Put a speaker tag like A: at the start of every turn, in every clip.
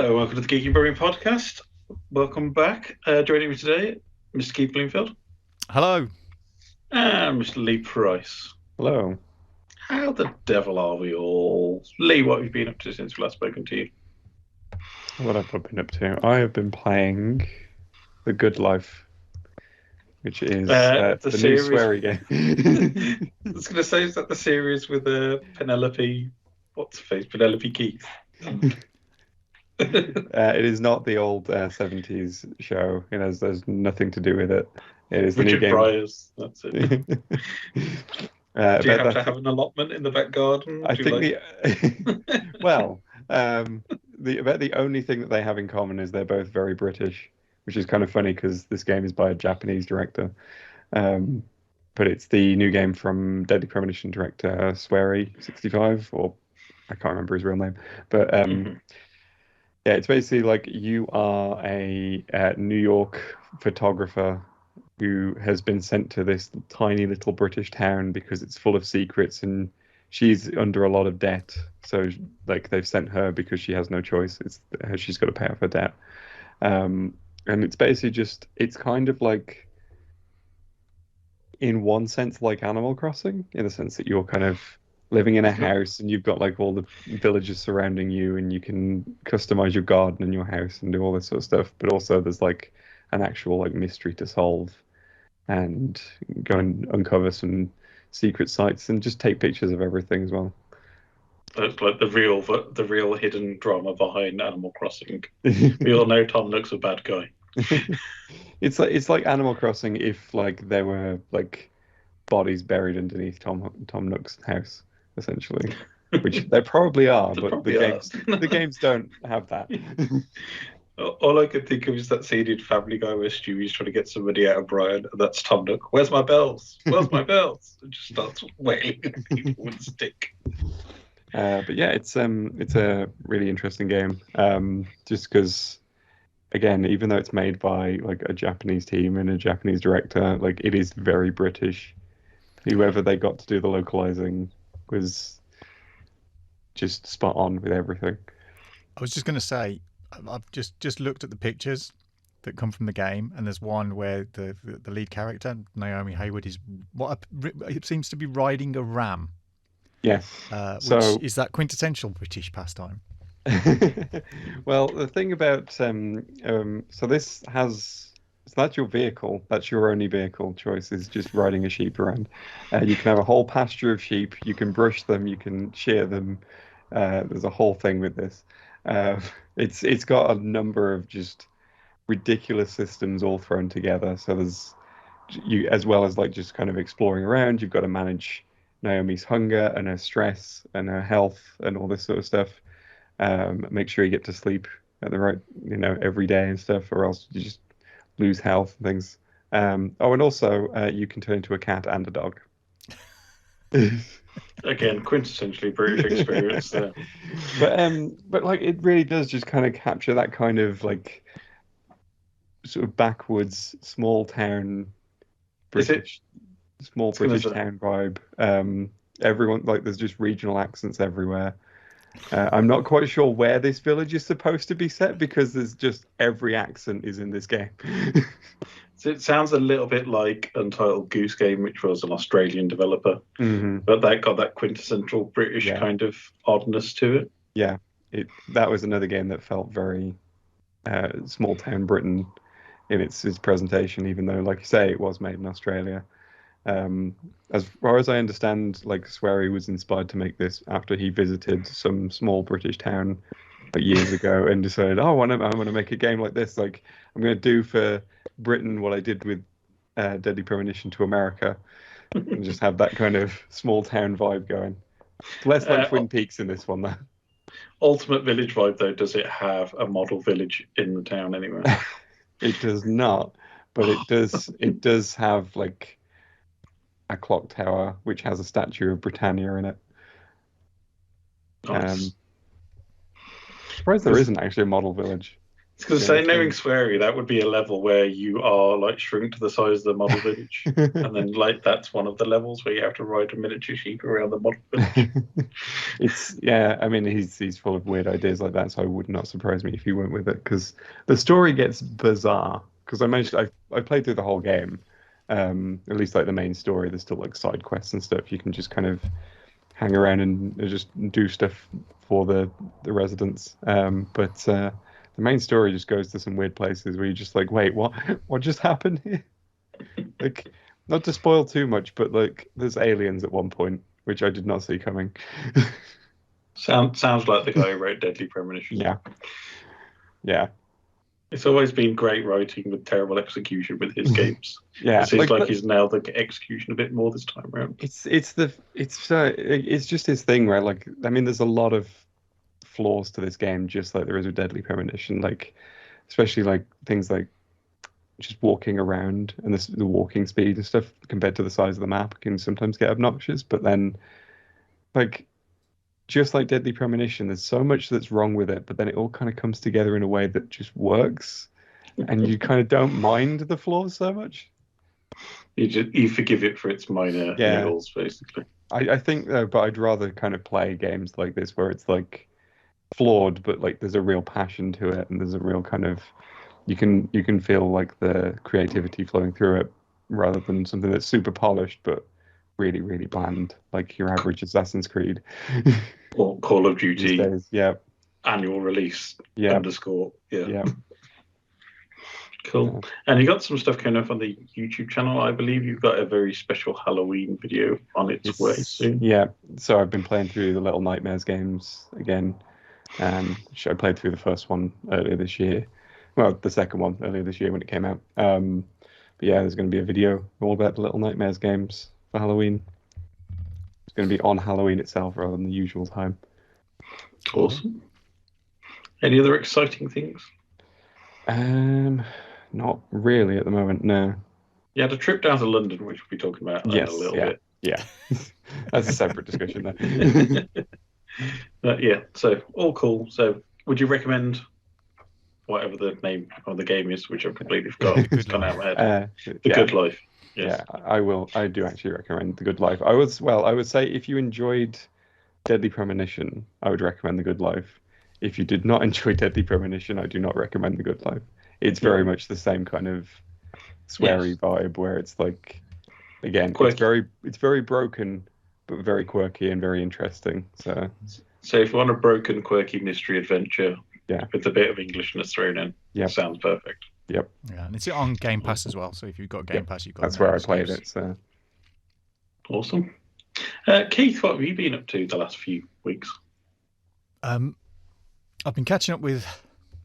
A: Hello, welcome to the Geeky Brummie podcast. Welcome back. Joining me today, Mr. Keith Bloomfield.
B: Hello.
A: And Mr. Lee Price.
C: Hello.
A: How the devil are we all? Lee, what have you been up to since we last spoken to you?
C: What have I been up to? I have been playing The Good Life, which is the new sweary game.
A: I was going to say, is that the series with Penelope? What's her face? Penelope Keith.
C: It is not the old 70s show. There's nothing to do with it. It is the new game.
A: Briars. That's it. Do you have to have an allotment in the back garden?
C: I think the only thing that they have in common is they're both very British, which is kind of funny because this game is by a Japanese director. But it's the new game from Deadly Premonition director Swery65, or I can't remember his real name. But yeah, it's basically like you are a New York photographer who has been sent to this tiny little British town because it's full of secrets, and she's under a lot of debt. So like they've sent her because she has no choice. She's got to pay off her debt. And it's basically it's kind of like, in one sense, like Animal Crossing, in the sense that you're kind of living in a house and you've got like all the villages surrounding you, and you can customize your garden and your house and do all this sort of stuff. But also there's like an actual like mystery to solve, and go and uncover some secret sites and just take pictures of everything as well.
A: It's like the real hidden drama behind Animal Crossing. We all know Tom Nook's a bad guy.
C: It's like Animal Crossing if like there were like bodies buried underneath Tom Nook's house, essentially, which there probably are, but the games don't have that.
A: All I could think of is that scene in Family Guy where Stewie's trying to get somebody out of Brian, and that's Tom Nook. Where's my bells? Where's my bells? And just starts wailing at people with a stick.
C: But yeah, it's a really interesting game. Just because, again, even though it's made by like a Japanese team and a Japanese director, like it is very British. Whoever they got to do the localizing was just spot on with everything.
B: I was just going to say, I've just looked at the pictures that come from the game, and there's one where the lead character, Naomi Hayward, it seems to be riding a ram.
C: Yes.
B: Which is that quintessential British pastime?
C: Well, the thing about that's your vehicle. That's your only vehicle choice, is just riding a sheep around. You can have a whole pasture of sheep. You can brush them. You can shear them. There's a whole thing with this. It's got a number of just ridiculous systems all thrown together. So there's you, as well as like just kind of exploring around. You've got to manage Naomi's hunger and her stress and her health and all this sort of stuff. Make sure you get to sleep at the right, every day and stuff, or else you just lose health and things. And also you can turn into a cat and a dog.
A: Again, quintessentially British experience there.
C: But like it really does just kind of capture that kind of like sort of backwoods small town British town vibe. Everyone, like, there's just regional accents everywhere. I'm not quite sure where this village is supposed to be set, because there's just every accent is in this game.
A: So it sounds a little bit like Untitled Goose Game, which was an Australian developer, but that got that quintessential British kind of oddness to it. Yeah,
C: that was another game that felt very small town Britain in its presentation, even though, like you say, it was made in Australia. As far as I understand, like Swery was inspired to make this after he visited some small British town like years ago and decided, I want to make a game like this. Like, I'm going to do for Britain what I did with Deadly Premonition to America, and just have that kind of small town vibe going. Less like Twin Peaks in this one, though.
A: Ultimate village vibe, though. Does it have a model village in the town anywhere?
C: It does not, but it does have like a clock tower which has a statue of Britannia in it.
A: Nice.
C: Surprised there isn't actually a model village.
A: Because say knowing sweary, that would be a level where you are like shrunk to the size of the model village, and then like that's one of the levels where you have to ride a miniature sheep around the model village.
C: I mean, he's full of weird ideas like that, so it would not surprise me if he went with it. Because the story gets bizarre. Because I played through the whole game, at least like the main story. There's still like side quests and stuff. You can just kind of hang around and just do stuff for the residents. But the main story just goes to some weird places where you're just like, wait, what just happened here? Like, not to spoil too much, but like, there's aliens at one point, which I did not see coming.
A: Sounds like the guy who wrote Deadly Premonition.
C: Yeah.
A: It's always been great writing with terrible execution with his games.
C: Yeah,
A: it seems like he's nailed the execution a bit more this time around.
C: It's just his thing, right? Like, I mean, there's a lot of flaws to this game, just like there is with Deadly Premonition. Like, especially like things like just walking around and the walking speed and stuff compared to the size of the map can sometimes get obnoxious. But then, like, just like Deadly Premonition, there's so much that's wrong with it, but then it all kind of comes together in a way that just works, and you kind of don't mind the flaws so much.
A: You forgive it for its minor niggles, basically.
C: I think though, but I'd rather kind of play games like this where it's like flawed, but like there's a real passion to it, and there's a real kind of you can feel like the creativity flowing through it, rather than something that's super polished but really, really bland, like your average Assassin's Creed.
A: Or Call of Duty.
C: Yeah.
A: Annual release.
C: Yeah.
A: Underscore. Yeah.
C: Yeah.
A: Cool. Yeah. And you got some stuff coming up on the YouTube channel. I believe you've got a very special Halloween video on its way soon.
C: Yeah. So I've been playing through the Little Nightmares games again. I played through the first one earlier this year. Well, the second one earlier this year when it came out. But yeah, there's going to be a video all about the Little Nightmares games for Halloween. It's going to be on Halloween itself rather than the usual time.
A: Awesome. Any other exciting things?
C: Not really at the moment, no.
A: You had a trip down to London, which we'll be talking about in a little bit.
C: Yeah. That's a separate discussion there.
A: Yeah, so all cool. So would you recommend whatever the name of the game is, which I've completely forgotten? It's gone out of my head. The Good Life. Yes.
C: Yeah, I will. I do actually recommend The Good Life. I would say if you enjoyed Deadly Premonition, I would recommend The Good Life. If you did not enjoy Deadly Premonition, I do not recommend The Good Life. It's very much the same kind of sweary vibe where it's like, again, quirky. It's very broken, but very quirky and very interesting. So
A: if you want a broken, quirky mystery adventure, with a bit of Englishness thrown in, sounds perfect.
C: Yep.
B: Yeah, and it's on Game Pass as well. So if you've got Game Pass, you've got.
C: That's where I played it. So
A: awesome. Keith, what have you been up to the last few weeks?
B: I've been catching up with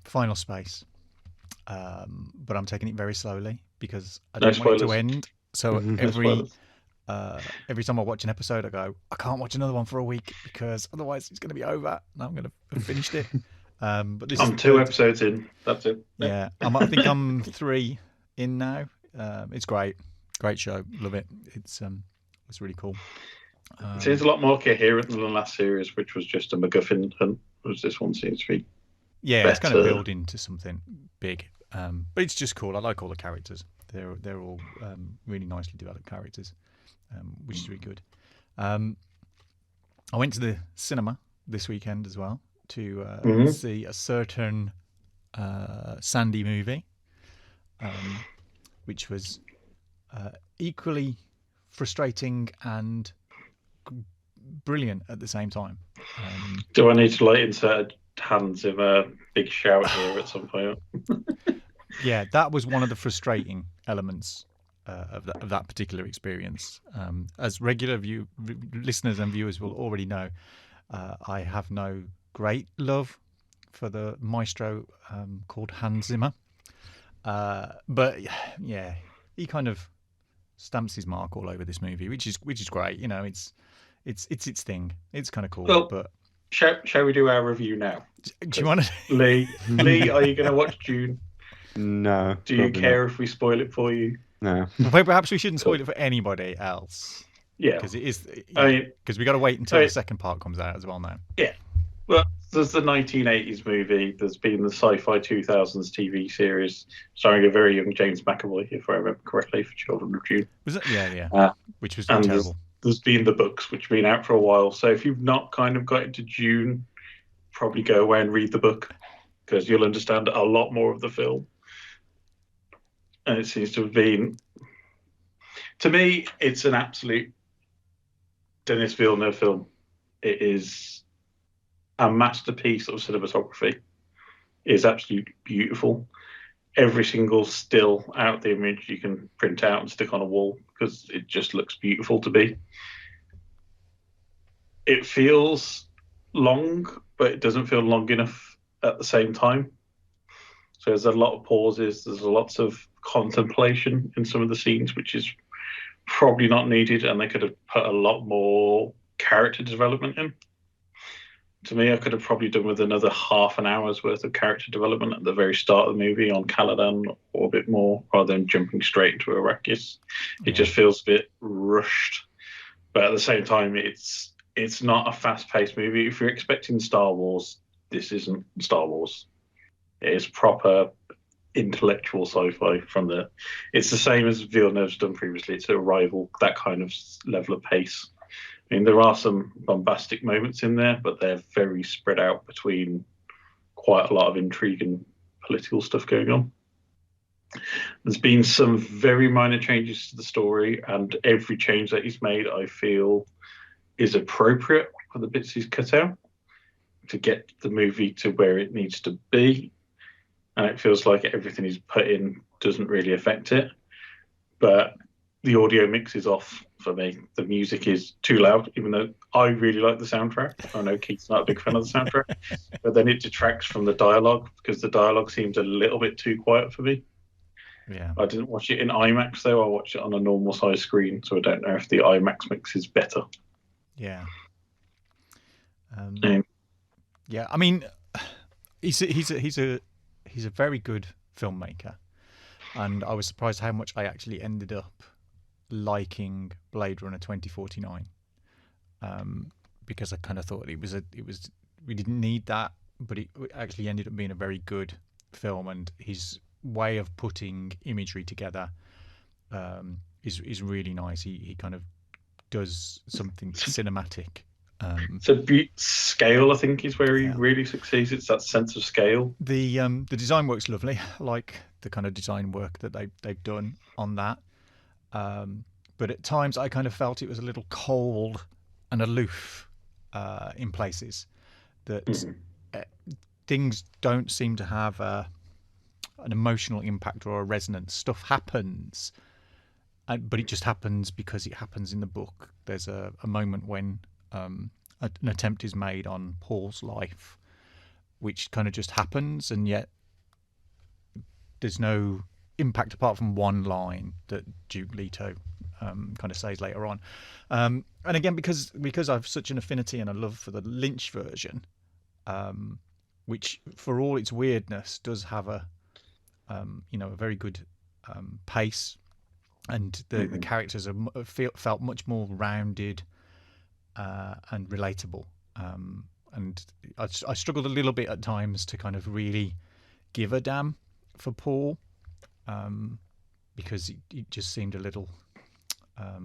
B: Final Space, but I'm taking it very slowly because I don't want it to end. So every time I watch an episode, I go, I can't watch another one for a week because otherwise it's going to be over and I'm going to have finished it. But this
A: I'm 2 episodes in. That's it.
B: Yeah, I think I'm 3 in now. It's great show. Love it. It's really cool.
A: It seems a lot more coherent than the last series, which was just a MacGuffin hunt. Whereas this one seems to be better.
B: It's kind of building to something big. But it's just cool. I like all the characters. They're all really nicely developed characters, which is really good. I went to the cinema this weekend as well to see a certain Sandy movie, which was equally frustrating and brilliant at the same time.
A: Do I need to insert Hans in a big shout here at some point?
B: Yeah, that was one of the frustrating elements of that particular experience. As regular listeners and viewers will already know, I have no great love for the maestro called Hans Zimmer. But yeah, he kind of stamps his mark all over this movie, which is great. You know, it's its thing. It's kind of cool.
A: Well,
B: but
A: shall we do our review now?
B: Do you want to?
A: Lee, are you going to watch Dune?
C: No.
A: Do you care if we spoil it for you?
C: No.
B: Well, perhaps we shouldn't spoil it for anybody else.
A: Yeah.
B: Because it is. Because we got to wait until the second part comes out as well now.
A: Yeah. Well, there's the 1980s movie. There's been the sci-fi 2000s TV series starring a very young James McAvoy, if I remember correctly, for Children of Dune.
B: Was it? Yeah, yeah.
A: Uh,
B: Which was
A: and
B: terrible.
A: there's been the books, which have been out for a while. So if you've not kind of got into Dune, probably go away and read the book because you'll understand a lot more of the film. And it seems to have been, to me, it's an absolute Denis Villeneuve film. It is a masterpiece of cinematography. It is absolutely beautiful. Every single still out the image you can print out and stick on a wall because it just looks beautiful to be. It feels long, but it doesn't feel long enough at the same time. So there's a lot of pauses. There's lots of contemplation in some of the scenes, which is probably not needed, and they could have put a lot more character development in. To me, I could have probably done with another half an hour's worth of character development at the very start of the movie on Caladan, or a bit more, rather than jumping straight into Arrakis. It just feels a bit rushed, but at the same time, it's not a fast-paced movie. If you're expecting Star Wars, this isn't Star Wars. It is proper intellectual sci-fi from the. It's the same as Villeneuve's done previously. It's a rival that kind of level of pace. I mean, there are some bombastic moments in there, but they're very spread out between quite a lot of intrigue and political stuff going on. There's been some very minor changes to the story, and every change that he's made, I feel, is appropriate for the bits he's cut out to get the movie to where it needs to be. And it feels like everything he's put in doesn't really affect it. But the audio mix is off for me. The music is too loud, even though I really like the soundtrack. I know Keith's not a big fan of the soundtrack, but then it detracts from the dialogue because the dialogue seems a little bit too quiet for me.
B: Yeah.
A: I didn't watch it in IMAX though. I watched it on a normal size screen, so I don't know if the IMAX mix is better.
B: Yeah.
A: Um,
B: Yeah. I mean, he's a very good filmmaker, and I was surprised how much I actually ended up liking Blade Runner 2049, because I kind of thought we didn't need that, but it actually ended up being a very good film, and his way of putting imagery together is really nice. He kind of does something cinematic.
A: So scale, I think, is where he really succeeds. It's that sense of scale.
B: The design work's lovely. I like the kind of design work that they've done on that. But at times I kind of felt it was a little cold and aloof in places. That things don't seem to have an emotional impact or a resonance. Stuff happens, but it just happens because it happens in the book. There's a moment when an attempt is made on Paul's life, which kind of just happens, and yet there's no impact apart from one line that Duke Leto kind of says later on. And again, because I have such an affinity and a love for the Lynch version, which for all its weirdness does have a very good pace, and the characters felt much more rounded and relatable. And I struggled a little bit at times to kind of really give a damn for Paul, because it just seemed a little, I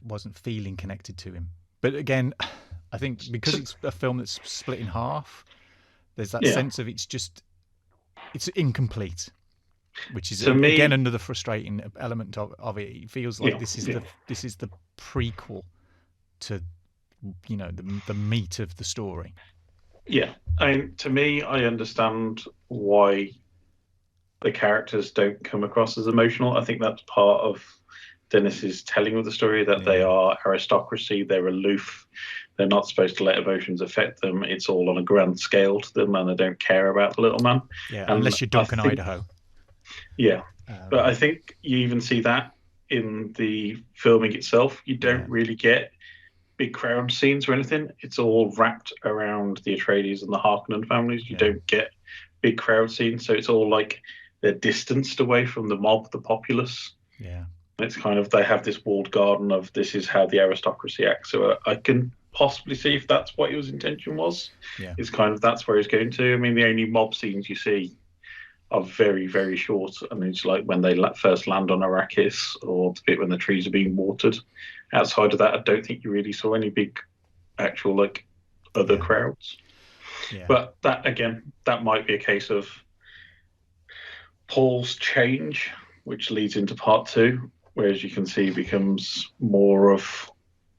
B: wasn't feeling connected to him. But again, I think because it's a film that's split in half, there's that sense of it's incomplete, which is again another frustrating element of it. It feels like this is the prequel to the meat of the story.
A: Yeah, to me, I understand why the characters don't come across as emotional. I think that's part of Dennis's telling of the story, that they are aristocracy, they're aloof, they're not supposed to let emotions affect them. It's all on a grand scale to them, and they don't care about the little man.
B: Yeah, unless you're Duncan Idaho.
A: Yeah, but I think you even see that in the filming itself. You don't really get big crowd scenes or anything. It's all wrapped around the Atreides and the Harkonnen families. You don't get big crowd scenes, so it's all like they're distanced away from the mob, the populace.
B: Yeah.
A: It's kind of, they have this walled garden of this is how the aristocracy acts. So I can possibly see if that's what his intention was.
B: Yeah.
A: It's kind of that's where he's going to. I mean, the only mob scenes you see are very, very short, and it's like when they first land on Arrakis, or the bit when the trees are being watered. Outside of that, I don't think you really saw any big, actual like other crowds.
B: Yeah.
A: But that again, that might be a case of Paul's change, which leads into part 2, whereas you can see he becomes more of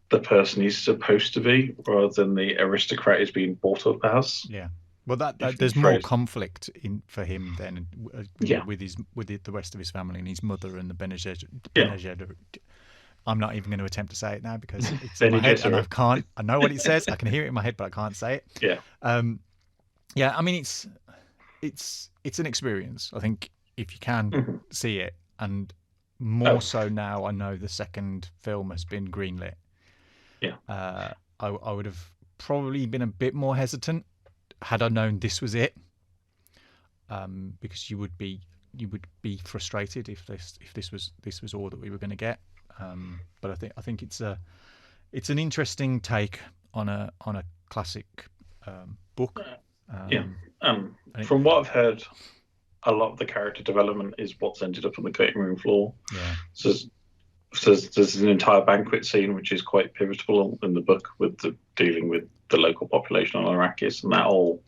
A: the person he's supposed to be, rather than the aristocrat he's being brought up as.
B: Yeah. Well, that there's more conflict for him then with the rest of his family and his mother and the Bene Gesserit. I'm not even going to attempt to say it now because it's in my head and I can't. I know what it says. I can hear it in my head, but I can't say it.
A: Yeah.
B: Yeah. I mean, it's an experience. I think if you can see it, and more so now, I know the second film has been greenlit.
A: Yeah.
B: I would have probably been a bit more hesitant had I known this was it, because you would be frustrated if this was all that we were going to get. But I think it's an interesting take on a classic book. From what I've heard, a lot of the character development is what's ended up on the cutting room floor. Yeah.
A: So there's an entire banquet scene which is quite pivotal in the book, with dealing with the local population on Arrakis, and that all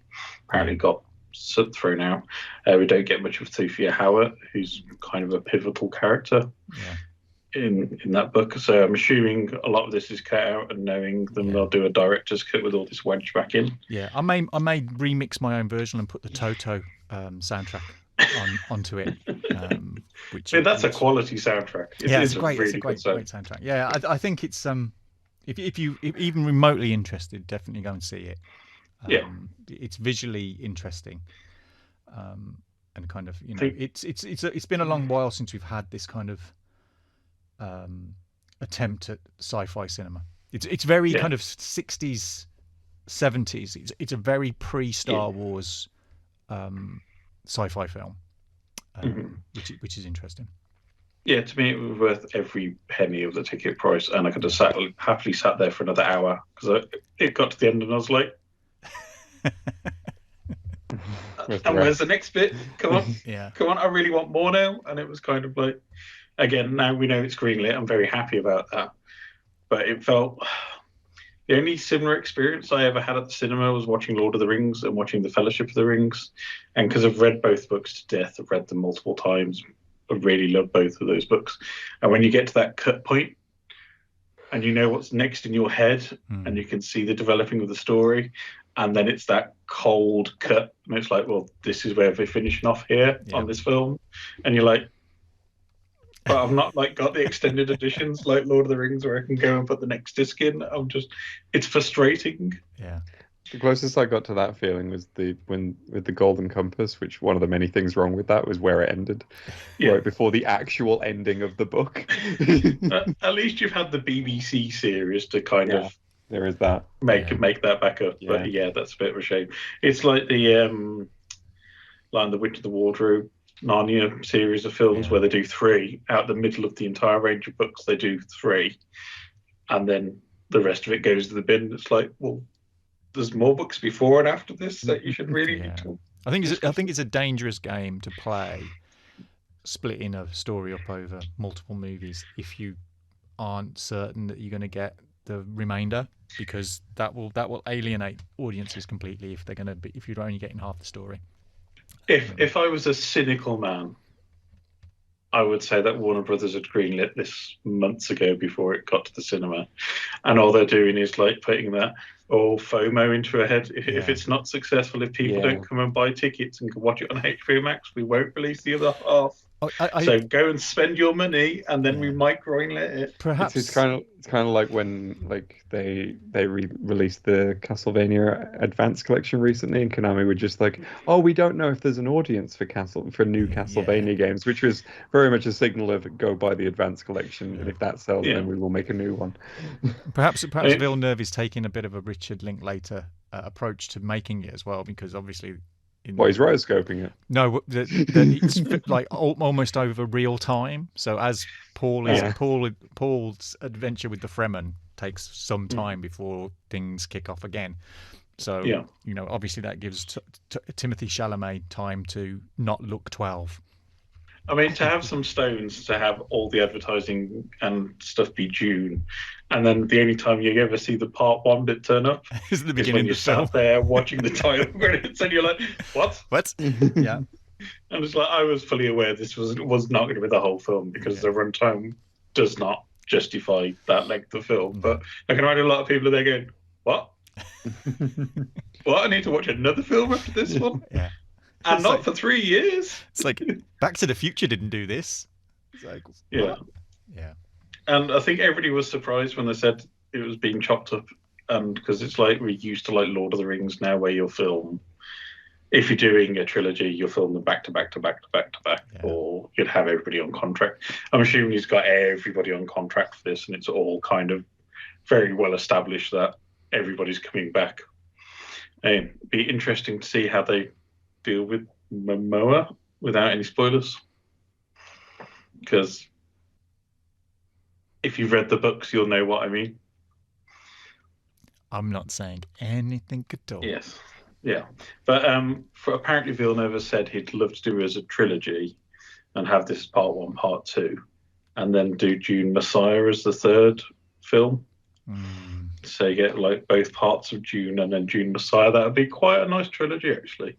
A: apparently got thrown out. We don't get much of Thufir Hawat, who's kind of a pivotal character in that book. So I'm assuming a lot of this is cut out, and knowing them, they'll do a director's cut with all this wedge back in. Yeah, I may
B: remix my own version and put the Toto soundtrack onto it.
A: That's a quality soundtrack.
B: It's a great soundtrack. Yeah, I think it's if you even remotely interested, definitely go and see it. It's visually interesting, and kind of it's been a long while since we've had this kind of attempt at sci-fi cinema. It's very kind of 60s, 70s. It's a very pre-Star Wars sci-fi film, which is interesting.
A: Yeah, to me it was worth every penny of the ticket price, and I could have happily sat there for another hour, because it got to the end and I was like, and where's the next bit? Come on, come on! I really want more now. And it was kind of like, again, now we know it's greenlit. I'm very happy about that. But it felt the only similar experience I ever had at the cinema was watching Lord of the Rings and watching The Fellowship of the Rings, and because I've read both books to death, I've read them multiple times. I really love both of those books. And when you get to that cut point and you know what's next in your head, and you can see the developing of the story, and then it's that cold cut, and it's like, well, this is where they're finishing off here on this film. And you're like, but I've not got the extended editions like Lord of the Rings where I can go and put the next disc in. It's frustrating.
B: Yeah.
C: The closest I got to that feeling was with the Golden Compass, which one of the many things wrong with that was where it ended, right before the actual ending of the book.
A: At least you've had the BBC series to kind of
C: there is that
A: make that back up. But that's a bit of a shame. It's like the The Witch of the Wardrobe Narnia series of films where they do 3 out the middle of the entire range of books. They do 3, and then the rest of it goes to the bin. It's like, well, there's more books before and after this that you should really need to.
B: I think it's a dangerous game to play, splitting a story up over multiple movies if you aren't certain that you're going to get the remainder, because that will alienate audiences completely if you're only getting half the story.
A: If I was a cynical man, I would say that Warner Brothers had greenlit this months ago before it got to the cinema, and all they're doing is putting that FOMO into a head. If it's not successful, if people don't come and buy tickets and can watch it on HBO Max, we won't release the other half. So go and spend your money, and then we might greenlit it.
C: Perhaps it's kind of like when they released the Castlevania Advance Collection recently, and Konami were just like, "Oh, we don't know if there's an audience for new Castlevania games," which was very much a signal of go buy the Advance Collection, and if that sells, then we will make a new one.
B: Perhaps Villeneuve is taking a bit of a Richard Linklater approach to making it as well, because obviously.
C: He's rotoscoping it.
B: No, it's almost over real time. So as Paul's adventure with the Fremen takes some time before things kick off again. So, obviously that gives Timothée Chalamet time to not look 12.
A: I mean, to have some stones, to have all the advertising and stuff be June, and then the only time you ever see the part 1 bit turn up
B: is at the beginning
A: when you're sat there watching the title credits, and you're like, "What?
B: What?" Yeah.
A: And it's like, I was fully aware this was not going to be the whole film because the runtime does not justify that length of film. But I can imagine a lot of people are there going, "What? What? I need to watch another film after this one?"
B: Yeah.
A: And
B: it's
A: not for 3 years.
B: It's like Back to the Future didn't do this. It's like,
A: yeah. And I think everybody was surprised when they said it was being chopped up, and because it's like we're used to like Lord of the Rings now, where you'll film, if you're doing a trilogy, you'll film them back to back to back to back to back, or you'd have everybody on contract. I'm assuming he's got everybody on contract for this, and it's all kind of very well established that everybody's coming back. And it'd be interesting to see how they deal with Momoa without any spoilers, because if you've read the books, you'll know what I mean.
B: I'm not saying anything at all.
A: Yes, yeah, but apparently Villeneuve has said he'd love to do it as a trilogy and have this part 1, part 2, and then do Dune Messiah as the third film. So you get like both parts of Dune and then Dune Messiah. That would be quite a nice trilogy, actually.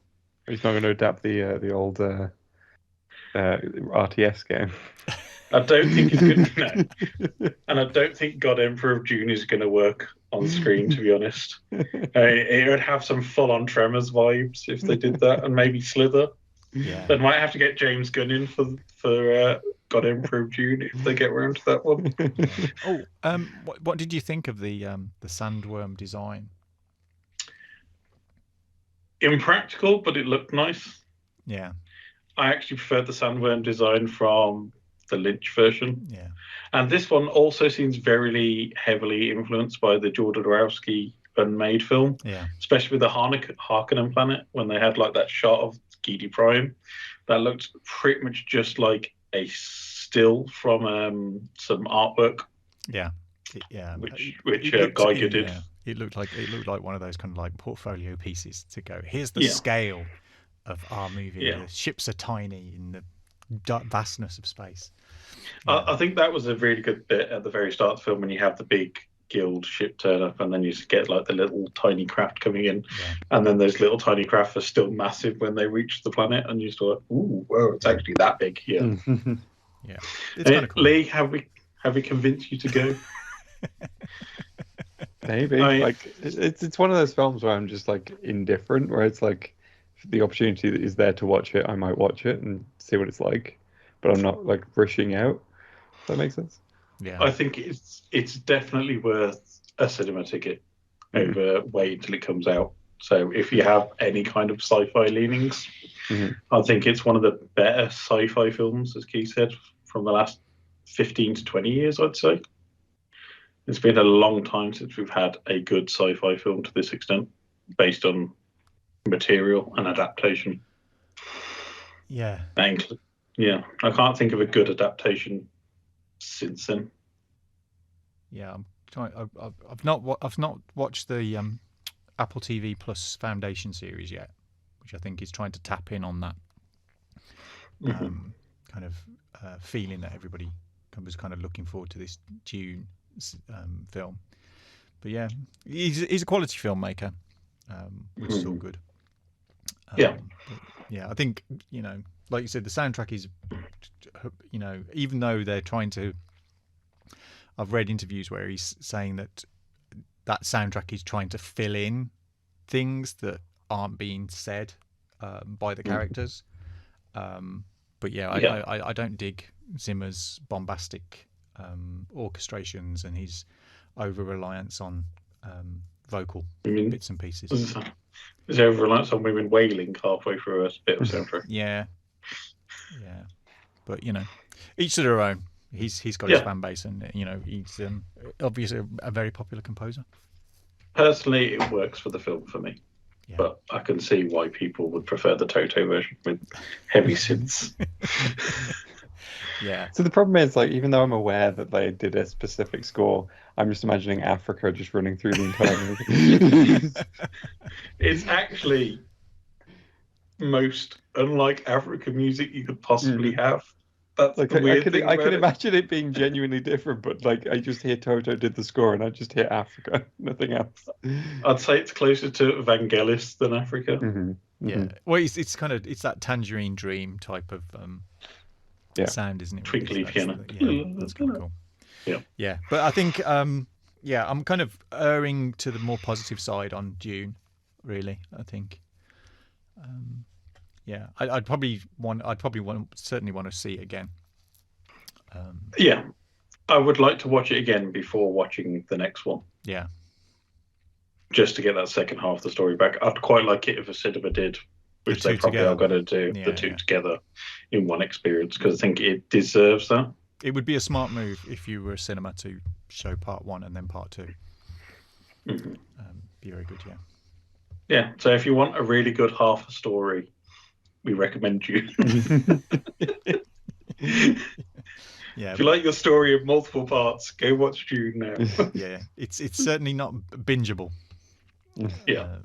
C: He's not going to adapt the old RTS game.
A: I don't think he's going to. No. And I don't think God Emperor of Dune is going to work on screen, to be honest. It would have some full-on Tremors vibes if they did that, and maybe Slither.
B: Yeah.
A: They might have to get James Gunn in for God Emperor of Dune if they get around to that one.
B: What did you think of the sandworm design?
A: Impractical, but it looked nice.
B: Yeah.
A: I actually preferred the sandworm design from the Lynch version.
B: Yeah.
A: And this one also seems very heavily influenced by the Jodorowsky Unmade film.
B: Yeah.
A: Especially with the Harkonnen planet, when they had like that shot of Geeky Prime. That looked pretty much just like a still from some artwork.
B: Yeah.
A: Which Geiger did.
B: Yeah. It looked like one of those kind of like portfolio pieces to go. Here's the scale of our movie.
A: Yeah.
B: The ships are tiny in the vastness of space.
A: I think that was a really good bit at the very start of the film when you have the big guild ship turn up, and then you get like the little tiny craft coming in, and then those little tiny craft are still massive when they reach the planet, and you're still like, ooh, whoa, it's actually that big here.
B: Yeah, it's kind of cool.
A: Lee, have we convinced you to go?
C: Maybe. It's one of those films where I'm just like indifferent, where it's like if the opportunity is there to watch it, I might watch it and see what it's like, but I'm not like rushing out. Does that make sense?
B: Yeah.
A: I think it's definitely worth a cinema ticket over wait until it comes out. So if you have any kind of sci-fi leanings, I think it's one of the better sci-fi films, as Keith said, from the last 15 to 20 years, I'd say. It's been a long time since we've had a good sci-fi film to this extent, based on material and adaptation.
B: Yeah.
A: I can't think of a good adaptation since then.
B: Yeah, I'm trying. I've not watched the Apple TV Plus Foundation series yet, which I think is trying to tap in on that kind of feeling that everybody was kind of looking forward to this Dune film. But yeah, he's a quality filmmaker, which is all good. I think, like you said, the soundtrack is, even though they're trying to, I've read interviews where he's saying that soundtrack is trying to fill in things that aren't being said by the characters. But I don't dig Zimmer's bombastic orchestrations and his over-reliance on vocal bits and pieces.
A: His over-reliance on women wailing halfway through a bit of soundtrack.
B: Yeah. But, each to their own. He's got his fan base, and, he's obviously a very popular composer.
A: Personally, it works for the film for me. Yeah. But I can see why people would prefer the Toto version with heavy synths.
B: Yeah.
C: So the problem is, like, even though I'm aware that they did a specific score, I'm just imagining Africa just running through the entire movie.
A: It's actually most unlike African music you could possibly have. That's
C: Like
A: the weird thing
C: I
A: about
C: can
A: it.
C: imagine it being genuinely different, but like I just hear Toto did the score and I just hear Africa, nothing else.
A: I'd say it's closer to Vangelis than Africa.
B: Yeah. Well, it's kind of that Tangerine Dream type of sound, isn't it? Really?
A: Twinkly piano.
B: That's kind of cool.
A: Yeah.
B: Yeah, but I think I'm kind of erring to the more positive side on Dune. Really, I think. Yeah, I'd certainly want to see it again.
A: Yeah, I would like to watch it again before watching the next one.
B: Yeah,
A: just to get that second half of the story back. I'd quite like it if a cinema did, which they probably are going to do, the two together in one experience, because I think it deserves that.
B: It would be a smart move if you were a cinema to show part 1 and then part 2.
A: Mm-hmm.
B: Be very good, yeah.
A: Yeah, so if you want a really good half a story, we recommend you.
B: Yeah,
A: if you like your story of multiple parts, go watch Dune now.
B: Yeah, it's certainly not bingeable.
A: Yeah.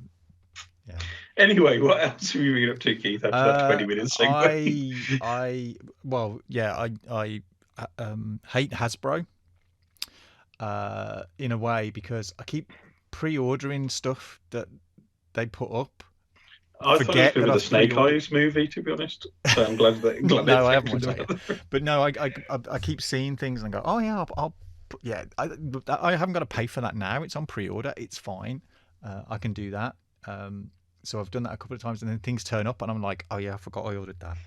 A: Anyway, what else have you been up to, Keith? After that 20 minutes segue?
B: I hate Hasbro in a way, because I keep pre-ordering stuff that they put up.
A: I thought it was the Snake Eyes movie, to be honest. So I'm glad that.
B: No, I haven't watched that yet. But no, I keep seeing things and go, oh yeah, I haven't got to pay for that now. It's on pre-order. It's fine. I can do that. So I've done that a couple of times, and then things turn up, and I'm like, oh yeah, I forgot I ordered that.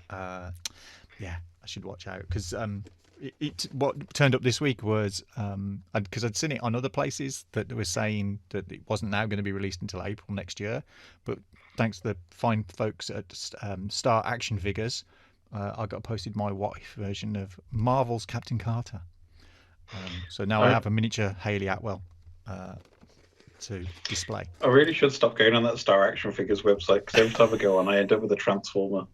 B: Yeah, I should watch out, because what turned up this week was because I'd seen it on other places that were saying that it wasn't now going to be released until April next year, but thanks to the fine folks at Star Action Figures, I got posted my wife version of Marvel's Captain Carter. So now I have a miniature Hayley Atwell to display.
A: I really should stop going on that Star Action Figures website, because every time I go on, I end up with a Transformer.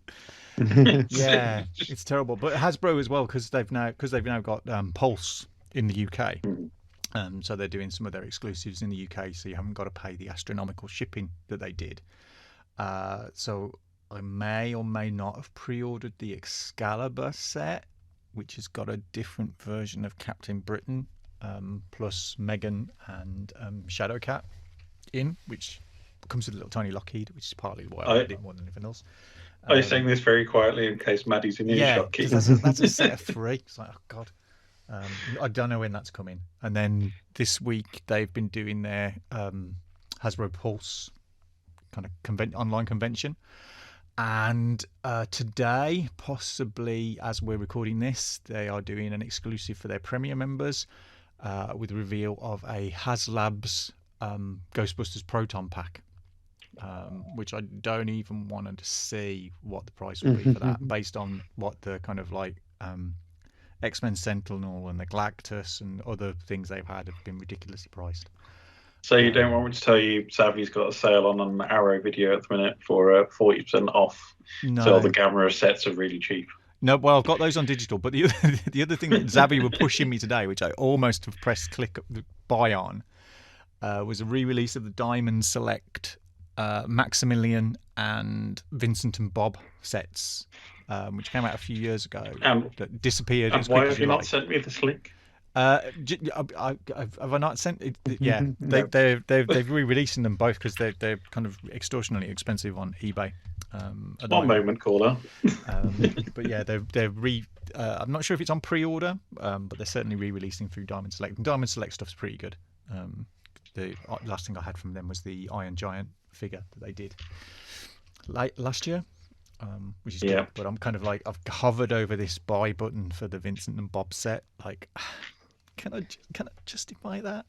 B: Yeah, it's terrible. But Hasbro as well, because they've now got Pulse in the UK. So they're doing some of their exclusives in the UK, so you haven't got to pay the astronomical shipping that they did. So I may or may not have pre-ordered the Excalibur set, which has got a different version of Captain Britain, plus Megan and Shadowcat in, which comes with a little tiny Lockheed, which is partly why I read it more than anything else.
A: I'm saying this very quietly in case Maddie's in earshot.
B: Yeah, that's a set of 3. It's like, oh god. I don't know when that's coming. And then this week they've been doing their Hasbro Pulse kind of online convention, and today, possibly as we're recording this, they are doing an exclusive for their Premier members with a reveal of a HasLabs Ghostbusters Proton pack, which I don't even want to see what the price would be for that, based on what the kind of like X-Men Sentinel and the Galactus and other things they've had have been ridiculously priced.
A: So you don't want me to tell you Savvy's got a sale on an Arrow video at the minute for 40% off.
B: No.
A: So all the Gamera sets are really cheap.
B: No, well, I've got those on digital, but the other thing that Zavvi were pushing me today, which I almost have pressed click buy on, was a re-release of the Diamond Select Maximilian and Vincent and Bob sets, which came out a few years ago, that disappeared.
A: And why have you not sent me this link?
B: Have I not sent it? Yeah, they've re-releasing them both because they're kind of extortionately expensive on eBay.
A: One moment, caller.
B: But yeah, I'm not sure if it's on pre-order, but they're certainly re-releasing through Diamond Select. And Diamond Select stuff's pretty good. The last thing I had from them was the Iron Giant figure that they did last year, which is good. But I'm kind of like, I've hovered over this buy button for the Vincent and Bob set. Like, can I justify that?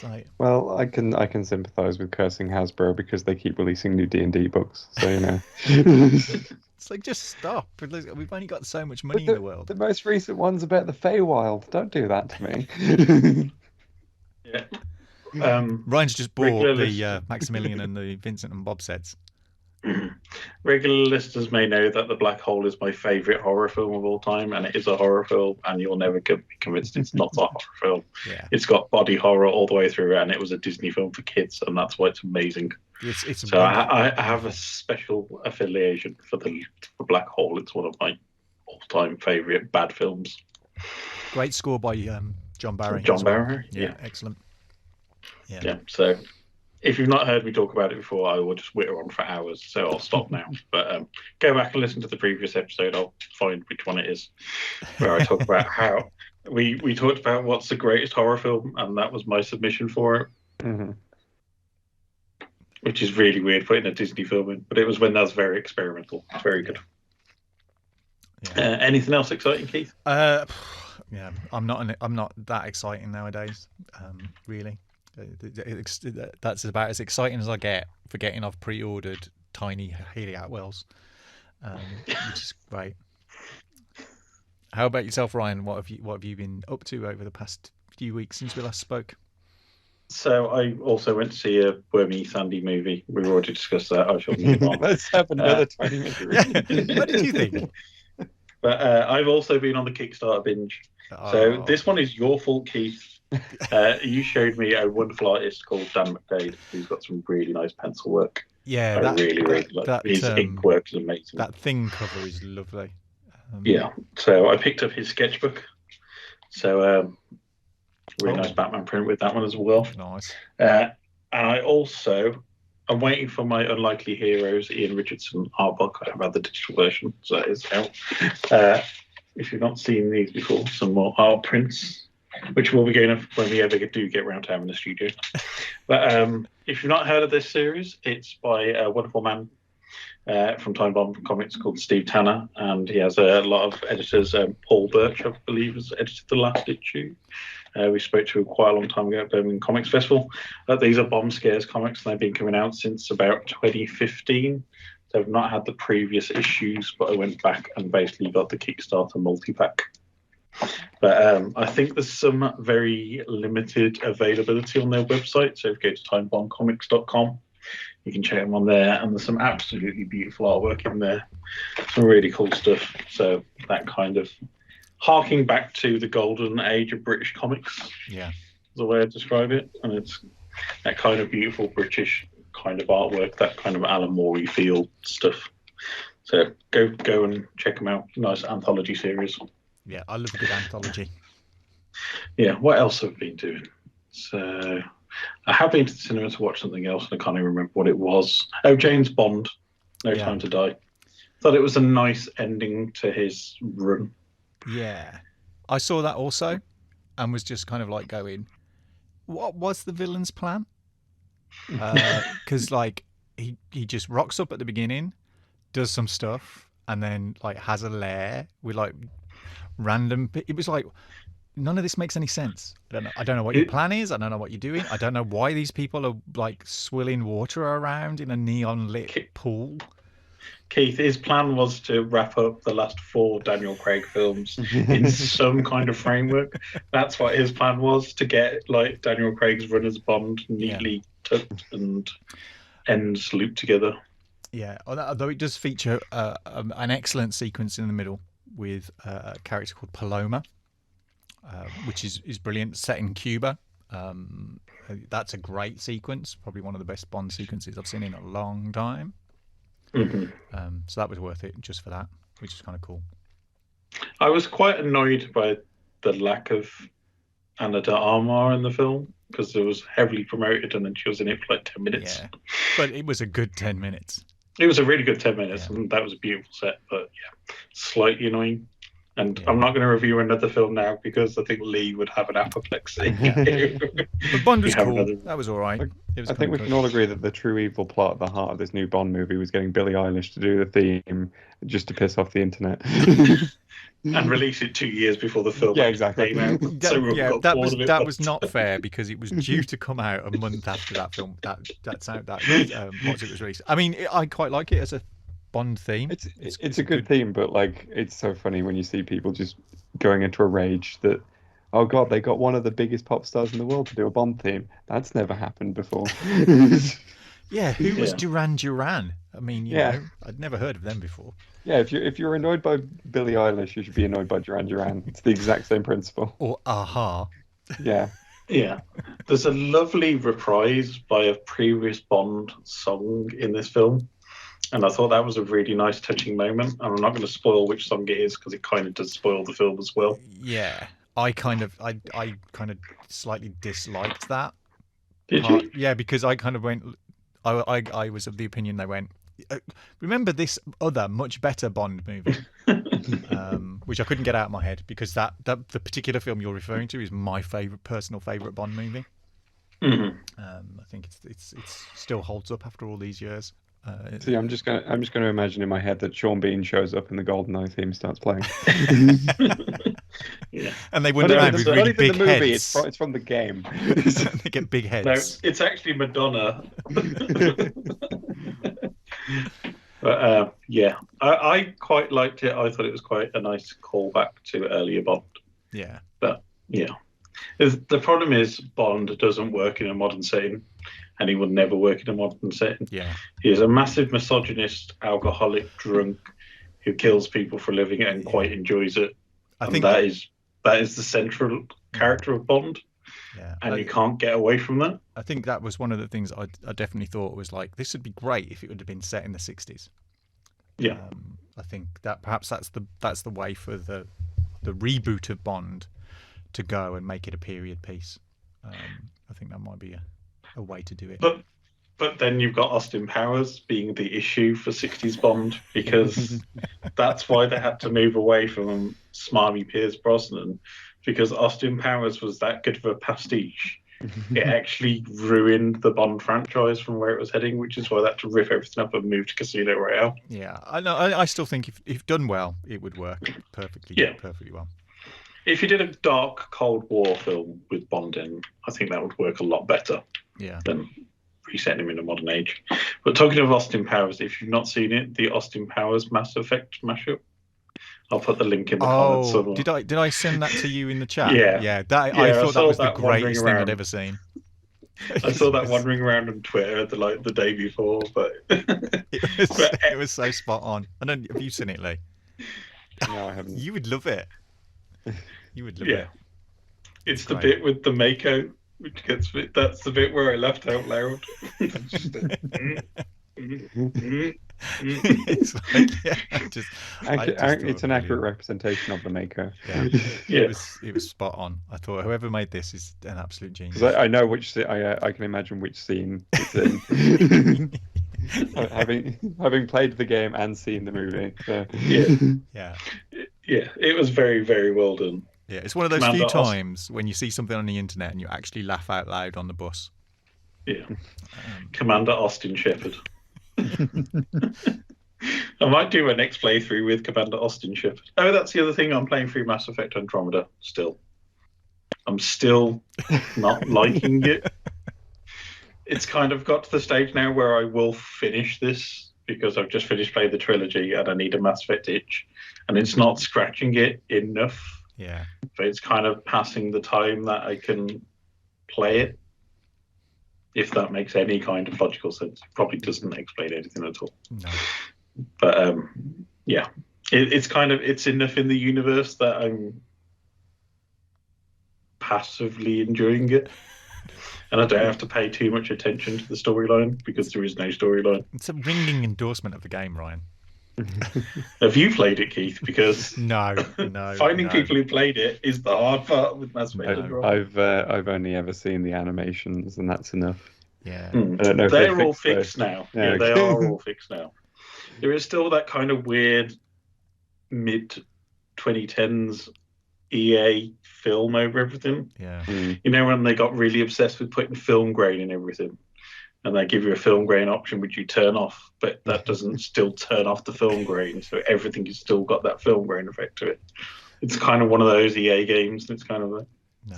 B: Like,
C: well, I can sympathise with cursing Hasbro because they keep releasing new D&D books. So you know,
B: it's like, just stop. We've only got so much money in the world.
C: The most recent one's about the Feywild. Don't do that to me.
A: Yeah.
B: Ryan's just bought the Maximilian and the Vincent and Bob sets.
A: Regular listeners may know that The Black Hole is my favourite horror film of all time, and it is a horror film, and you'll never be convinced it's not a horror film.
B: Yeah.
A: It's got body horror all the way through, and it was a Disney film for kids, and that's why it's amazing.
B: It's
A: so I have a special affiliation for The Black Hole. It's one of my all-time favourite bad films.
B: Great score by John Barry.
A: John Barry,
B: yeah, excellent.
A: Yeah. So if you've not heard me talk about it before, I will just witter on for hours. So I'll stop now. But go back and listen to the previous episode. I'll find which one it is, where I talk about how we talked about what's the greatest horror film, and that was my submission for it.
C: Mm-hmm.
A: Which is really weird putting a Disney film in, but it was when that was very experimental. It's very good. Yeah. Anything else exciting, Keith?
B: Yeah, I'm not that exciting nowadays. Really, that's about as exciting as I get for getting off pre-ordered tiny Haley Atwells, which is great. How about yourself, Ryan? What have you been up to over the past few weeks since we last spoke?
A: So I also went to see a Wormy Sandy movie. We've already discussed that. I shall move on.
C: Let's have another 20 minutes.
B: What did you think?
A: But I've also been on the Kickstarter binge. So this one is your fault, Keith. You showed me a wonderful artist called Dan McDade, who's got some really nice pencil work.
B: Yeah,
A: I really like his ink work is amazing.
B: That thing cover is lovely.
A: Yeah, so I picked up his sketchbook. So really nice Batman print with that one as well.
B: Nice.
A: And I'm waiting for my Unlikely Heroes Ian Richardson art book. I have had the digital version, so that is out. If you've not seen these before, some more art prints, which will be going up when we ever do get around to having a studio. But if you've not heard of this series, it's by a wonderful man from Time Bomb Comics called Steve Tanner, and he has a lot of editors. Paul Birch, I believe, has edited the last issue. We spoke to quite a long time ago at Birmingham Comics Festival. These are Bomb Scares comics, and they've been coming out since about 2015. So I've not had the previous issues, but I went back and basically got the Kickstarter multi-pack. But I think there's some very limited availability on their website. So if you go to timebombcomics.com, you can check them on there, and there's some absolutely beautiful artwork in there. Some really cool stuff. So that kind of harking back to the golden age of British comics.
B: Yeah.
A: Is the way I describe it. And it's that kind of beautiful British kind of artwork, that kind of Alan Moore feel stuff. So go and check them out. Nice anthology series.
B: Yeah, I love a good anthology.
A: Yeah, what else have I been doing? So I have been to the cinema to watch something else, and I can't even remember what it was. Oh, James Bond, No Time to Die. Thought it was a nice ending to his run.
B: Yeah, I saw that also, and was just kind of like going, what was the villain's plan? Because like he just rocks up at the beginning, does some stuff, and then like has a lair with like random. It was like none of this makes any sense. I don't know what your plan is. I don't know what you're doing. I don't know why these people are like swilling water around in a neon lit pool.
A: Keith, his plan was to wrap up the last 4 Daniel Craig films in some kind of framework. That's what his plan was, to get like Daniel Craig's run as Bond neatly tucked and ends looped together.
B: Yeah, although it does feature an excellent sequence in the middle with a character called Paloma, which is brilliant, set in Cuba. That's a great sequence, probably one of the best Bond sequences I've seen in a long time.
A: Mm-hmm.
B: So that was worth it just for that, which is kind of cool.
A: I was quite annoyed by the lack of Ana de Armas in the film, because it was heavily promoted and then she was in it for like 10 minutes.
B: Yeah, but it was a good 10 minutes.
A: It was a really good 10 minutes, and that was a beautiful set, but slightly annoying. And I'm not going to review another film now because I think Lee would have an apoplexy.
B: But Bond was cool. That was all right.
C: I think we can all agree that the true evil plot at the heart of this new Bond movie was getting Billie Eilish to do the theme just to piss off the internet.
A: And release it 2 years before the film
C: exactly.
A: came out.
B: That was not fair, because it was due to come out a month after that film. Once it was released. I mean, I quite like it as a Bond theme.
C: It's a good theme, but like it's so funny when you see people just going into a rage that, oh god, they got one of the biggest pop stars in the world to do a Bond theme. That's never happened before.
B: Yeah, who was Duran Duran? I mean, you
C: Yeah.
B: know, I'd never heard of them before.
C: Yeah, if you're annoyed by Billie Eilish, you should be annoyed by Duran Duran. It's the exact same principle.
B: Or Aha.
C: Yeah.
A: Yeah. There's a lovely reprise by a previous Bond song in this film. And I thought that was a really nice, touching moment. And I'm not going to spoil which song it is because it kind of does spoil the film as well.
B: Yeah, I kind of slightly disliked that.
A: Did you?
B: Yeah, because I kind of went. I was of the opinion they went. Remember this other much better Bond movie, which I couldn't get out of my head because that the particular film you're referring to is my personal favorite Bond movie.
A: Mm-hmm.
B: I think it's still holds up after all these years.
C: See, I'm just gonna imagine in my head that Sean Bean shows up and the GoldenEye theme starts playing.
A: Yeah.
B: And they wander around with really big
C: the movie,
B: heads.
C: It's from the game.
B: They get big heads.
A: No, it's actually Madonna. But yeah, I quite liked it. I thought it was quite a nice callback to earlier Bond.
B: Yeah.
A: But yeah, the problem is Bond doesn't work in a modern setting, and he would never work in a modern setting.
B: Yeah.
A: He is a massive misogynist, alcoholic, drunk, who kills people for a living and quite enjoys it. I think that is the central character of Bond.
B: Yeah.
A: And you can't get away from that.
B: I think that was one of the things I definitely thought was like, this would be great if it would have been set in the 60s.
A: Yeah.
B: I think that perhaps that's the way for the reboot of Bond to go and make it a period piece. I think that might be a way to do it.
A: But then you've got Austin Powers being the issue for 60s Bond, because that's why they had to move away from smarmy Pierce Brosnan, because Austin Powers was that good of a pastiche. It actually ruined the Bond franchise from where it was heading, which is why they had to rip everything up and move to Casino Royale.
B: Yeah, I know. I still think if done well, it would work perfectly.
A: Yeah.
B: Perfectly well.
A: If you did a dark Cold War film with Bond in, I think that would work a lot better.
B: Yeah.
A: Than resetting him in a modern age. But talking of Austin Powers, if you've not seen it, the Austin Powers Mass Effect mashup, I'll put the link in the comments somewhere.
B: Did I send that to you in the chat?
A: Yeah.
B: I thought that was the greatest thing I'd ever seen.
A: I saw that wandering around on Twitter the day before, but
B: it was so spot on. Have you seen it, Lee?
C: No, I haven't.
B: You would love it. You would love it.
A: It's the bit with the Mako, which gets that's the bit where I laughed out loud.
B: It's like,
C: it's an accurate representation of the Mako.
B: Yeah. It was spot on. I thought whoever made this is an absolute genius.
C: I know which I can imagine which scene it's in. having played the game and seen the movie. So.
B: Yeah.
A: It was very, very well done.
B: Yeah, it's one of those few times when you see something on the internet and you actually laugh out loud on the bus.
A: Yeah. Commander Austin Shepard. I might do a next playthrough with Commander Austin Shepard. Oh, that's the other thing. I'm playing through Mass Effect Andromeda still. I'm still not liking it. It's kind of got to the stage now where I will finish this because I've just finished playing the trilogy and I need a Mass Effect itch. And it's not scratching it enough.
B: Yeah.
A: But it's kind of passing the time that I can play it. If that makes any kind of logical sense. It probably doesn't explain anything at all.
B: No.
A: But yeah, it's enough in the universe that I'm passively enjoying it, and I don't have to pay too much attention to the storyline because there is no storyline.
B: It's a ringing endorsement of the game, Ryan.
A: Have you played it, Keith? Because
B: no.
A: Finding people who played it is the hard part with Mass Effect.
C: I've only ever seen the animations, and that's enough.
B: Yeah,
C: I don't know if
A: they're all fixed now.
C: Yeah, okay.
A: They are all fixed now. There is still that kind of weird mid 2010s EA film over everything.
B: Yeah,
A: you know when they got really obsessed with putting film grain in everything. And they give you a film grain option, which you turn off, but that doesn't still turn off the film grain. So everything has still got that film grain effect to it. It's kind of one of those EA games. And it's kind of like...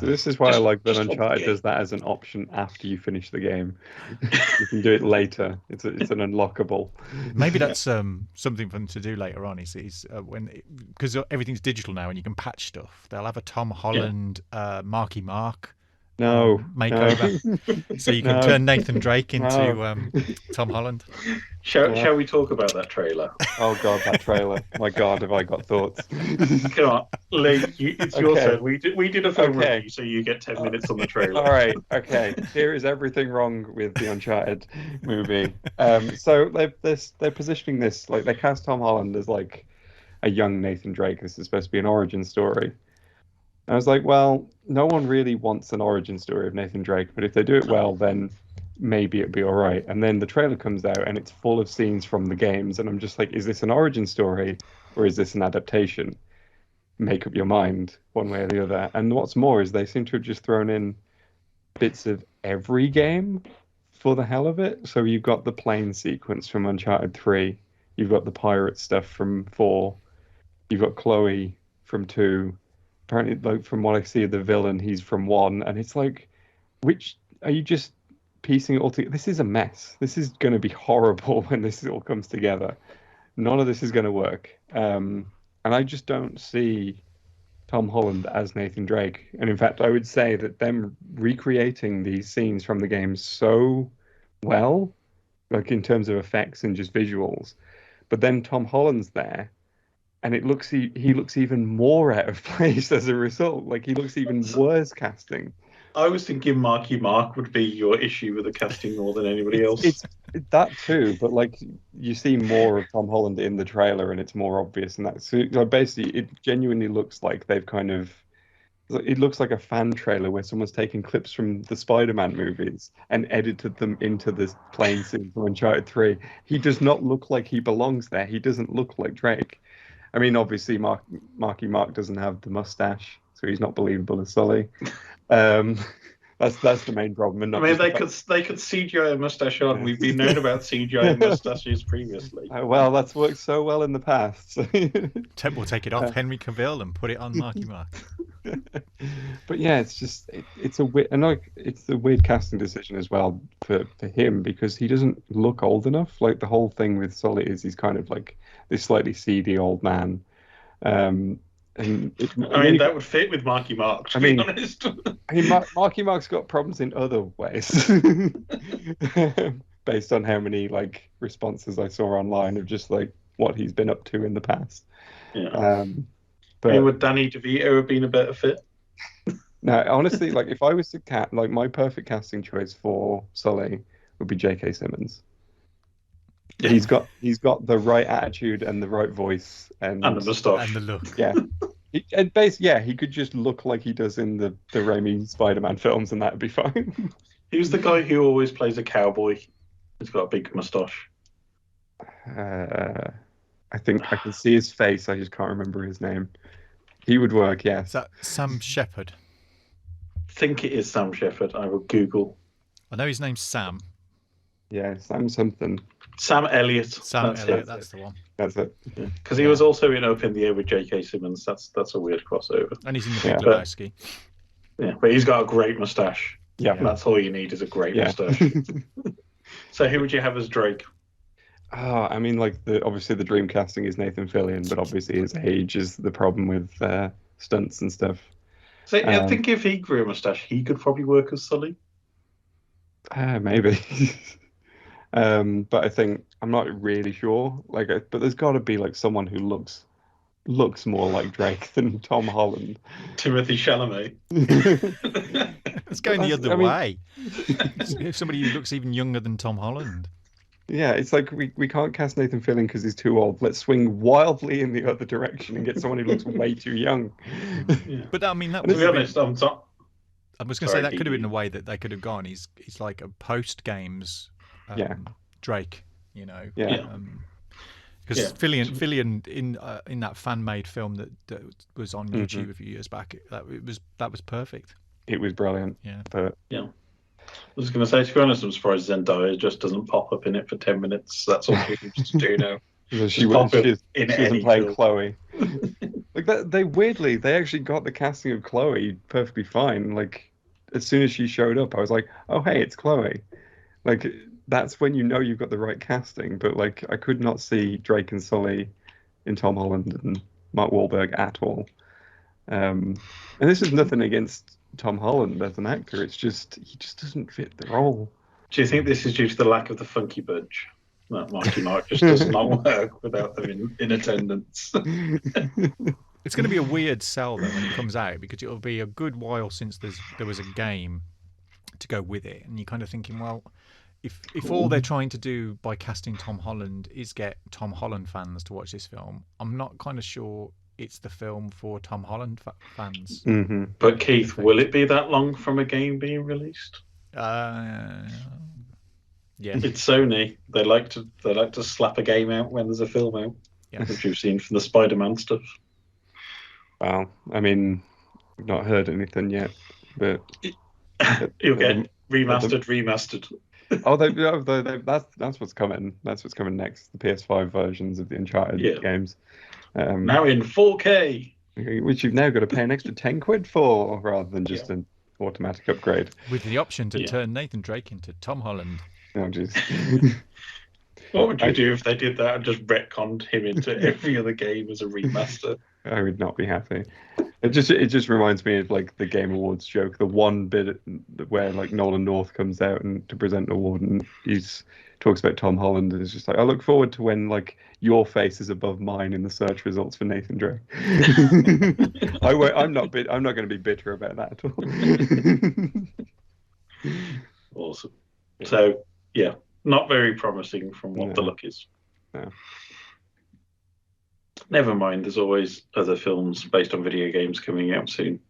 C: So this is why I like that Uncharted does that as an option after you finish the game. You can do it later. It's an unlockable.
B: Maybe that's something for them to do later on. Because everything's digital now and you can patch stuff. They'll have a Tom Holland, Marky Mark
C: No.
B: makeover, so you can
C: No.
B: turn Nathan Drake into
C: No.
B: Tom Holland.
A: Shall we talk about that trailer?
C: Oh God, that trailer! My God, have I got thoughts?
A: Come on, Lee, it's your
C: Okay.
A: turn. We did a film
C: Okay.
A: review, so you get 10 minutes on the trailer.
C: All right. Okay. Here is everything wrong with the Uncharted movie. So they're positioning this like they cast Tom Holland as like a young Nathan Drake. This is supposed to be an origin story. I was like, well, no one really wants an origin story of Nathan Drake, but if they do it well, then maybe it'll be all right. And then the trailer comes out and it's full of scenes from the games, and I'm just like, is this an origin story or is this an adaptation? Make up your mind one way or the other. And what's more is they seem to have just thrown in bits of every game for the hell of it. So you've got the plane sequence from Uncharted 3, you've got the pirate stuff from 4, you've got Chloe from 2. Apparently, like from what I see of the villain, he's from 1, and it's like, which are you just piecing it all together? This is a mess. This is going to be horrible when this all comes together. None of this is going to work, and I just don't see Tom Holland as Nathan Drake. And in fact, I would say that them recreating these scenes from the game so well, like in terms of effects and just visuals, but then Tom Holland's there. And he looks even more out of place as a result. Like he looks even worse casting.
A: I was thinking Marky Mark would be your issue with the casting more than anybody else.
C: It's that too, but like you see more of Tom Holland in the trailer, and it's more obvious. And that's so basically it genuinely looks like they've kind of. It looks like a fan trailer where someone's taken clips from the Spider-Man movies and edited them into this plane scene from Uncharted 3. He does not look like he belongs there. He doesn't look like Drake. I mean, obviously, Marky Mark doesn't have the mustache, so he's not believable as Sully. That's the main problem. And
A: I mean, they could CGI a mustache on. We've been known about CGI mustaches previously.
C: Well, that's worked so well in the past.
B: We'll take it off Henry Cavill and put it on Marky Mark.
C: But yeah, it's just it's a weird, and like it's a weird casting decision as well for him because he doesn't look old enough. Like the whole thing with Sully is he's kind of like this slightly seedy old man. And
A: that would fit with Marky Mark. To be honest.
C: Marky Mark's got problems in other ways, based on how many like responses I saw online of just like what he's been up to in the past.
A: Yeah. But would Danny DeVito have been a better fit?
C: No, honestly, like if I was to like my perfect casting choice for Sully would be J.K. Simmons. Yeah. He's got the right attitude and the right voice and
A: the moustache
B: and the look.
C: Yeah. He could just look like he does in the Raimi Spider-Man films, and that'd be fine.
A: He was the guy who always plays a cowboy. He's got a big moustache.
C: I think I can see his face. I just can't remember his name. He would work, yes.
B: Is that Sam Shepard?
A: I think it is Sam Shepard. I will Google.
B: I know his name's Sam.
C: Yeah, Sam something.
A: Sam Elliott.
B: That's the one.
C: That's it.
A: Because he was also in Up in the Air with J.K. Simmons. That's a weird crossover.
B: And he's in the Big Lebowski.
A: Yeah, but he's got a great moustache.
C: Yeah.
A: That's all you need is a great moustache. So who would you have as Drake?
C: I mean, like obviously the dream casting is Nathan Fillion, but obviously his age is the problem with stunts and stuff.
A: So I think if he grew a moustache, he could probably work as Sully.
C: Maybe. But I think I'm not really sure. Like, but there's got to be like someone who looks more like Drake than Tom Holland.
A: Timothy Chalamet.
B: It's going the other way. Somebody who looks even younger than Tom Holland.
C: Yeah, it's like we can't cast Nathan Fillion because he's too old. Let's swing wildly in the other direction and get someone who looks way too young.
B: Yeah. But I mean, that
A: to be honest, I
B: was going to say that could have been a way that they could have gone. He's like a post games Drake, you know.
C: Yeah.
B: Because Fillion in that fan made film that was on YouTube a few years back, that was perfect.
C: It was brilliant.
B: Yeah.
C: But
A: I was going to say, to be honest, I'm surprised Zendaya just doesn't pop up in it for 10 minutes. That's all she needs to do now.
C: She doesn't play Chloe. Like that, they actually got the casting of Chloe perfectly fine. Like as soon as she showed up, I was like, oh hey, it's Chloe. Like that's when you know you've got the right casting. But like I could not see Drake and Sully in Tom Holland and Mark Wahlberg at all. And this is nothing against Tom Holland as an actor. He just doesn't fit the role.
A: Do you think this is due to the lack of the Funky Bunch? That Marky Mark just does not work without them in attendance.
B: It's going to be a weird sell though when it comes out, because it'll be a good while since there was a game to go with it, and you're kind of thinking, well, if all they're trying to do by casting Tom Holland is get Tom Holland fans to watch this film, I'm not kind of sure it's the film for Tom Holland fans.
C: Mm-hmm.
A: But Keith, will it be that long from a game being released?
B: Yeah,
A: it's Sony. They like to slap a game out when there's a film out, which you've seen from the Spider-Man stuff.
C: Well, I mean, we've not heard anything yet, but
A: you'll get remastered.
C: That's what's coming. That's what's coming next. The PS5 versions of the Uncharted games.
A: Now in 4K.
C: Which you've now got to pay an extra £10 for, rather than just an automatic upgrade.
B: With the option to turn Nathan Drake into Tom Holland.
C: Oh, jeez.
A: What would you do if they did that and just retconned him into every other game as a remaster?
C: I would not be happy. It just reminds me of like the Game Awards joke, the one bit where like Nolan North comes out and to present an award, and he's talks about Tom Holland, and it's just like, I look forward to when like your face is above mine in the search results for Nathan Drake. I'm not going to be bitter about that at all.
A: Awesome. So not very promising from what the look is.
C: No.
A: Never mind, there's always other films based on video games coming out soon.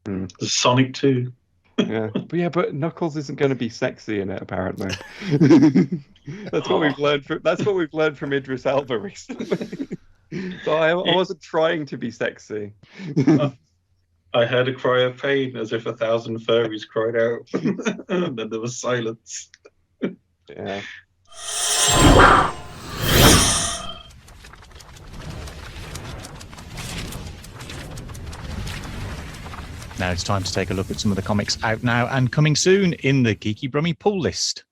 A: There's Sonic 2.
C: But Knuckles isn't going to be sexy in it, apparently. That's what we've learned from Idris Elba recently. So I wasn't trying to be sexy.
A: I heard a cry of pain as if 1,000 furries cried out, and then there was silence.
C: Yeah.
B: Now it's time to take a look at some of the comics out now and coming soon in the Geeky Brummie Pull List.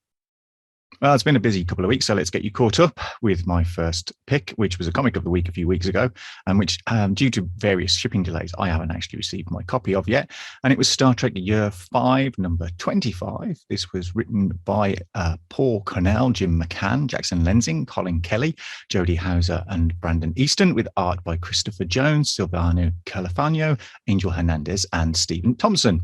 B: Well, it's been a busy couple of weeks, so let's get you caught up with my first pick, which was a comic of the week a few weeks ago, and which, due to various shipping delays, I haven't actually received my copy of yet. And it was Star Trek Year 5, number 25. This was written by Paul Cornell, Jim McCann, Jackson Lensing, Colin Kelly, Jody Hauser, and Brandon Easton, with art by Christopher Jones, Silvano Califano, Angel Hernandez, and Stephen Thompson.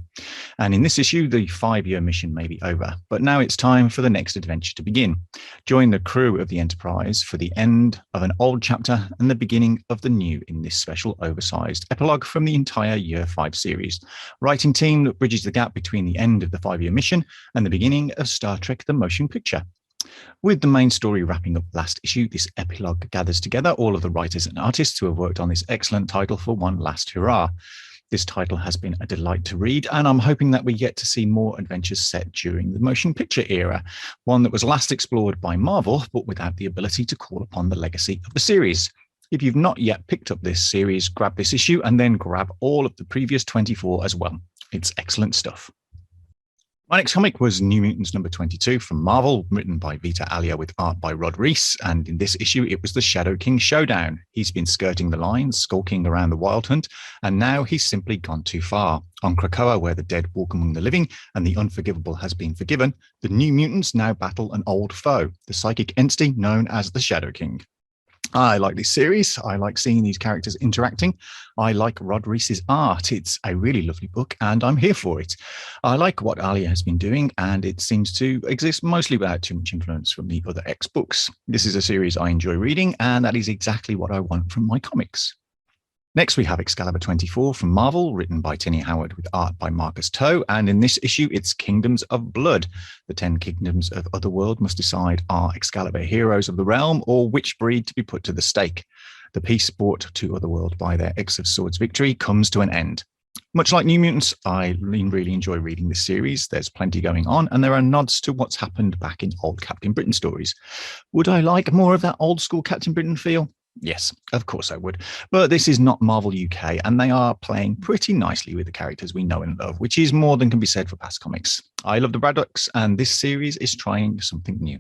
B: And in this issue, the 5-year mission may be over, but now it's time for the next adventure to begin. Join the crew of the Enterprise for the end of an old chapter and the beginning of the new in this special oversized epilogue from the entire Year 5 series. Writing team that bridges the gap between the end of the 5-year mission and the beginning of Star Trek the Motion Picture. With the main story wrapping up last issue, this epilogue gathers together all of the writers and artists who have worked on this excellent title for one last hurrah. This title has been a delight to read, and I'm hoping that we get to see more adventures set during the motion picture era, one that was last explored by Marvel, but without the ability to call upon the legacy of the series. If you've not yet picked up this series, grab this issue and then grab all of the previous 24 as well. It's excellent stuff. My next comic was New Mutants number 22 from Marvel, written by Vita Alia with art by Rod Reese, and in this issue it was the Shadow King showdown. He's been skirting the lines, skulking around the Wild Hunt, and now he's simply gone too far. On Krakoa, where the dead walk among the living and the unforgivable has been forgiven, the New Mutants now battle an old foe, the psychic entity known as the Shadow King. I like this series. I like seeing these characters interacting. I like Rod Reese's art. It's a really lovely book, and I'm here for it. I like what Alia has been doing, and it seems to exist mostly without too much influence from the other X books. This is a series I enjoy reading, and that is exactly what I want from my comics. Next, we have Excalibur 24 from Marvel, written by Tini Howard with art by Marcus Toe. And in this issue, it's Kingdoms of Blood. The 10 kingdoms of Otherworld must decide, are Excalibur heroes of the realm or which breed to be put to the stake? The peace brought to Otherworld by their X of Swords victory comes to an end. Much like New Mutants, I really enjoy reading this series. There's plenty going on, and there are nods to what's happened back in old Captain Britain stories. Would I like more of that old school Captain Britain feel? Yes, of course I would. But this is not Marvel UK, and they are playing pretty nicely with the characters we know and love, which is more than can be said for past comics. I love the Braddocks, and this series is trying something new.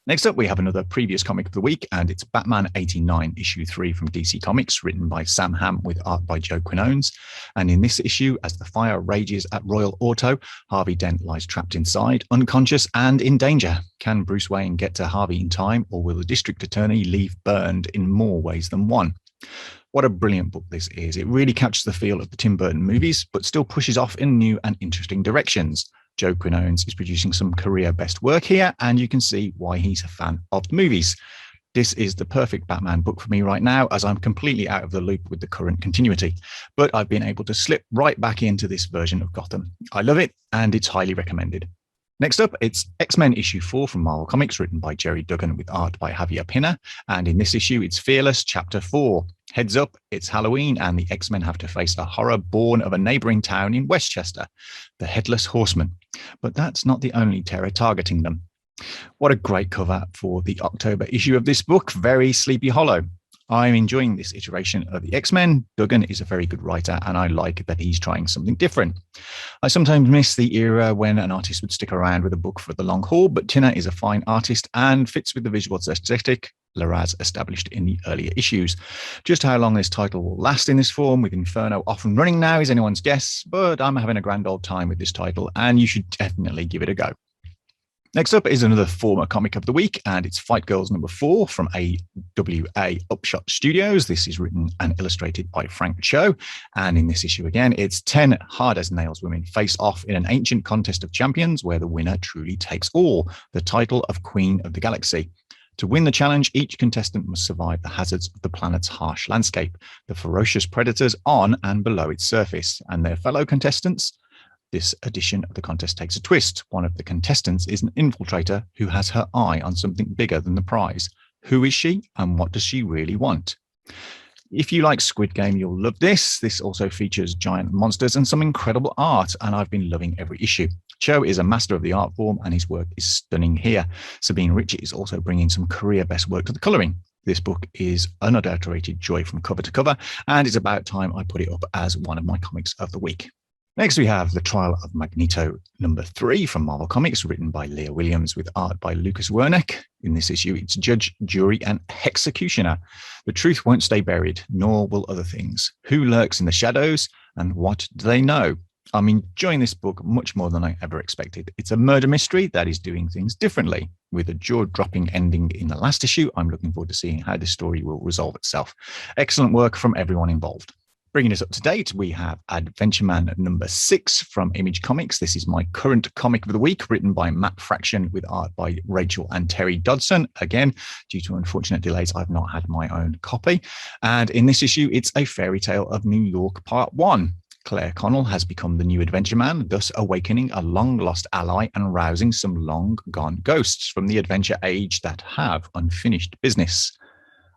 B: Next up, we have another previous comic of the week, and it's Batman 89, issue 3 from DC Comics, written by Sam Hamm with art by Joe Quinones. And in this issue, as the fire rages at Royal Auto, Harvey Dent lies trapped inside, unconscious and in danger. Can Bruce Wayne get to Harvey in time, or will the district attorney leave burned in more ways than one? What a brilliant book this is. It really captures the feel of the Tim Burton movies, but still pushes off in new and interesting directions. Joe Quinones is producing some career best work here, and you can see why he's a fan of the movies. This is the perfect Batman book for me right now, as I'm completely out of the loop with the current continuity. But I've been able to slip right back into this version of Gotham. I love it, and it's highly recommended. Next up, it's X-Men issue 4 from Marvel Comics, written by Jerry Duggan with art by Javier Pina. And in this issue, it's Fearless Chapter 4. Heads up, it's Halloween, and the X-Men have to face a horror born of a neighboring town in Westchester, the Headless Horseman. But that's not the only terror targeting them. What a great cover for the October issue of this book, very Sleepy Hollow. I'm enjoying this iteration of the X-Men. Duggan is a very good writer, and I like that he's trying something different. I sometimes miss the era when an artist would stick around with a book for the long haul, but Tina is a fine artist and fits with the visual aesthetic Larraz established in the earlier issues. Just how long this title will last in this form, with Inferno off and running now, is anyone's guess, but I'm having a grand old time with this title, and you should definitely give it a go. Next up is another former comic of the week, and it's Fight Girls number 4 from AWA Upshot Studios. This is written and illustrated by Frank Cho. And in this issue again, it's 10 hard-as-nails women face off in an ancient contest of champions where the winner truly takes all, the title of Queen of the Galaxy. To win the challenge, each contestant must survive the hazards of the planet's harsh landscape, the ferocious predators on and below its surface, and their fellow contestants. This edition of the contest takes a twist. One of the contestants is an infiltrator who has her eye on something bigger than the prize. Who is she, and what does she really want? If you like Squid Game, you'll love this. This also features giant monsters and some incredible art, and I've been loving every issue. Cho is a master of the art form, and his work is stunning here. Sabine Richie is also bringing some career best work to the colouring. This book is unadulterated joy from cover to cover, and it's about time I put it up as one of my comics of the week. Next, we have The Trial of Magneto number 3 from Marvel Comics, written by Leah Williams with art by Lucas Wernick. In this issue, it's Judge, Jury, and Executioner. The truth won't stay buried, nor will other things. Who lurks in the shadows, and what do they know? I'm enjoying this book much more than I ever expected. It's a murder mystery that is doing things differently. With a jaw-dropping ending in the last issue, I'm looking forward to seeing how this story will resolve itself. Excellent work from everyone involved. Bringing us up to date, we have Adventure Man number 6 from Image Comics. This is my current comic of the week, written by Matt Fraction with art by Rachel and Terry Dodson. Again, due to unfortunate delays, I've not had my own copy. And in this issue, it's A Fairy Tale of New York Part 1. Claire Connell has become the new Adventure Man, thus awakening a long-lost ally and rousing some long-gone ghosts from the adventure age that have unfinished business.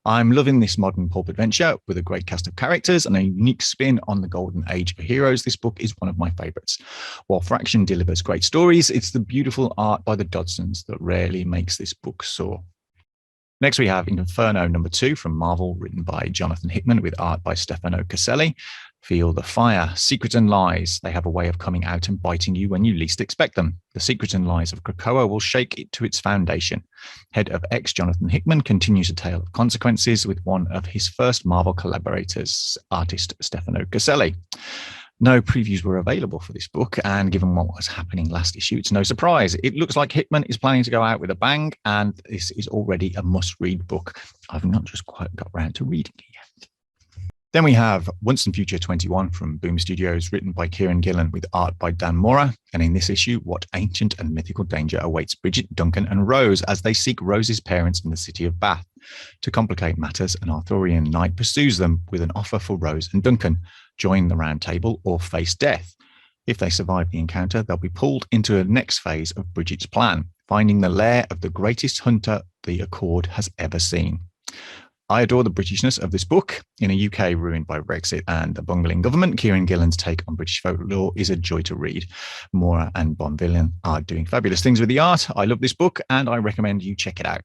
B: I'm loving this modern pulp adventure with a great cast of characters and a unique spin on the golden age of heroes. This book is one of my favorites. While Fraction delivers great stories, it's the beautiful art by the Dodsons that rarely makes this book soar. Next, we have Inferno number 2 from Marvel, written by Jonathan Hickman with art by Stefano Caselli. Feel the fire, secrets and lies. They have a way of coming out and biting you when you least expect them. The secrets and lies of Krakoa will shake it to its foundation. Head of X, Jonathan Hickman, continues a tale of consequences with one of his first Marvel collaborators, artist Stefano Caselli. No previews were available for this book, and given what was happening last issue, it's no surprise. It looks like Hickman is planning to go out with a bang, and this is already a must-read book. I've not just quite got around to reading it yet. Then we have Once and Future 21 from Boom Studios, written by Kieran Gillen with art by Dan Mora. And in this issue, what ancient and mythical danger awaits Bridget, Duncan, and Rose as they seek Rose's parents in the city of Bath? To complicate matters, an Arthurian knight pursues them with an offer for Rose and Duncan: join the Round Table or face death. If they survive the encounter, they'll be pulled into the next phase of Bridget's plan, finding the lair of the greatest hunter the Accord has ever seen. I adore the Britishness of this book. In a UK ruined by Brexit and the bungling government, Kieran Gillen's take on British folklore is a joy to read. Mora and Bonvillian are doing fabulous things with the art. I love this book, and I recommend you check it out.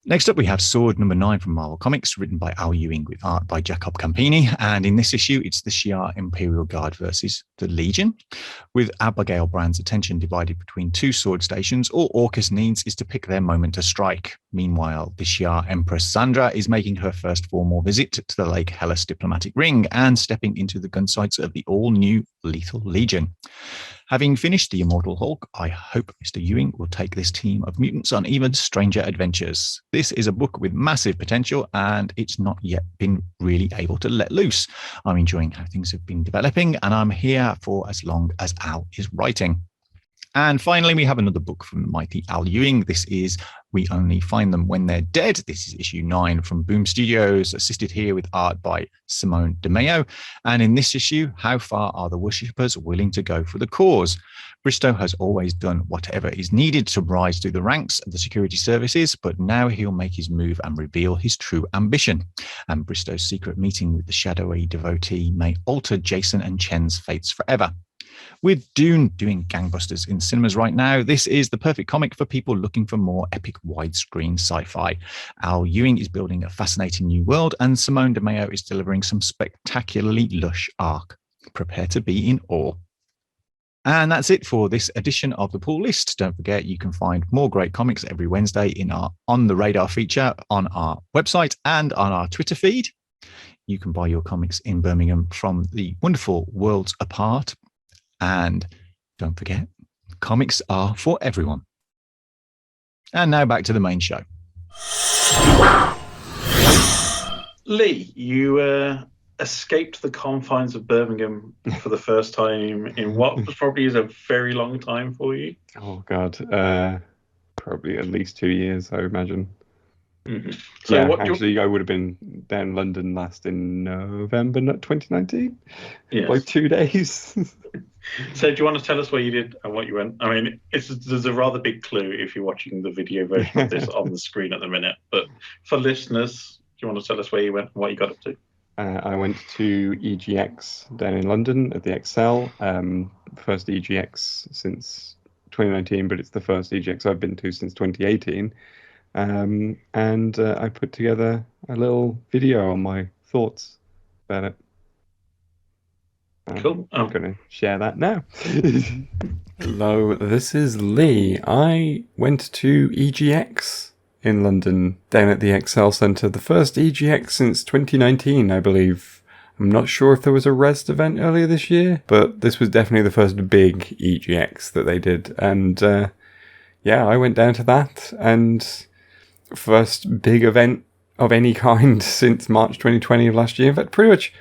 B: Next up, we have Sword number 9 from Marvel Comics, written by Al Ewing with art by Jacob Campini. And in this issue, it's the Shi'ar Imperial Guard versus the Legion. With Abigail Brand's attention divided between 2 sword stations, all Orcus needs is to pick their moment to strike. Meanwhile, the Shi'ar Empress Sandra is making her first formal visit to the Lake Hellas diplomatic ring and stepping into the gun sights of the all-new Lethal Legion. Having finished The Immortal Hulk, I hope Mr. Ewing will take this team of mutants on even stranger adventures. This is a book with massive potential, and it's not yet been really able to let loose. I'm enjoying how things have been developing, and I'm here for as long as Al is writing. And finally, we have another book from the mighty Al Ewing. This is We Only Find Them When They're Dead. This is issue 9 from Boom Studios, assisted here with art by Simone DeMeo. And in this issue, how far are the worshippers willing to go for the cause? Bristow has always done whatever is needed to rise through the ranks of the security services, but now he'll make his move and reveal his true ambition. And Bristow's secret meeting with the shadowy devotee may alter Jason and Chen's fates forever. With Dune doing gangbusters in cinemas right now, this is the perfect comic for people looking for more epic widescreen sci-fi. Al Ewing is building a fascinating new world, and Simone DeMeo is delivering some spectacularly lush arc. Prepare to be in awe. And that's it for this edition of the Pull List. Don't forget, you can find more great comics every Wednesday in our On the Radar feature on our website and on our Twitter feed. You can buy your comics in Birmingham from the wonderful Worlds Apart. And don't forget, comics are for everyone. And now back to the main show.
A: Lee, you escaped the confines of Birmingham for the first time in what probably is a very long time for you.
C: Oh, God. Probably at least 2 years, I imagine.
A: Mm-hmm. So
C: yeah, actually, I would have been down in London last in November 2019.
A: Yes.
C: Like 2 days.
A: So do you want to tell us where you did and what you went? I mean, there's a rather big clue if you're watching the video version of this on the screen at the minute. But for listeners, do you want to tell us where you went and what you got up to?
C: I went to EGX down in London at the Excel. First EGX since 2019, but it's the first EGX I've been to since 2018. And I put together a little video on my thoughts about it.
A: Cool.
C: I'm going to share that now.
D: Hello, this is Lee. I went to EGX in London, down at the Excel Centre. The first EGX since 2019, I believe. I'm not sure if there was a Rezzed event earlier this year, but this was definitely the first big EGX that they did. And yeah, I went down to that, and first big event of any kind since March 2020 of last year. In fact, pretty much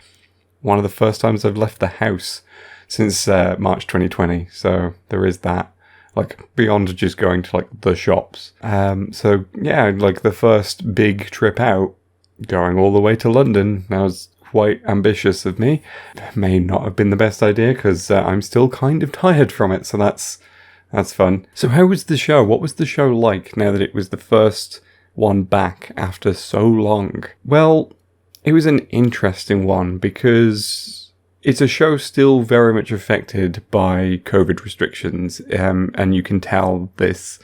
D: one of the first times I've left the house since March 2020. So there is that, like, beyond just going to like the shops. So yeah, like the first big trip out, going all the way to London. That was quite ambitious of me. May not have been the best idea because I'm still kind of tired from it. So that's fun. So how was the show? What was the show like now that it was the first one back after so long? Well, it was an interesting one because it's a show still very much affected by COVID restrictions, and you can tell this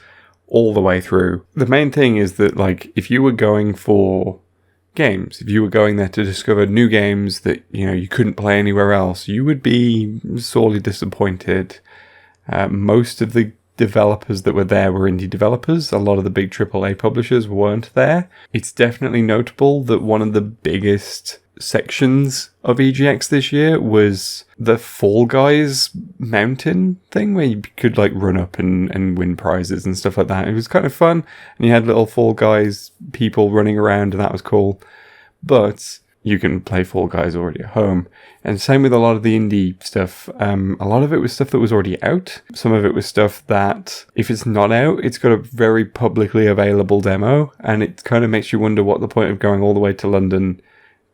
D: all the way through. The main thing is that, like, if you were going for games, if you were going there to discover new games that, you know, you couldn't play anywhere else, you would be sorely disappointed. Most of the developers that were there were indie developers. A lot of the big AAA publishers weren't there. It's definitely notable that one of the biggest sections of EGX this year was the Fall Guys mountain thing where you could like run up and win prizes and stuff like that. It was kind of fun, and you had little Fall Guys people running around, and that was cool. But you can play Fall Guys already at home. And same with a lot of the indie stuff. A lot of it was stuff that was already out. Some of it was stuff that, if it's not out, it's got a very publicly available demo, and it kind of makes you wonder what the point of going all the way to London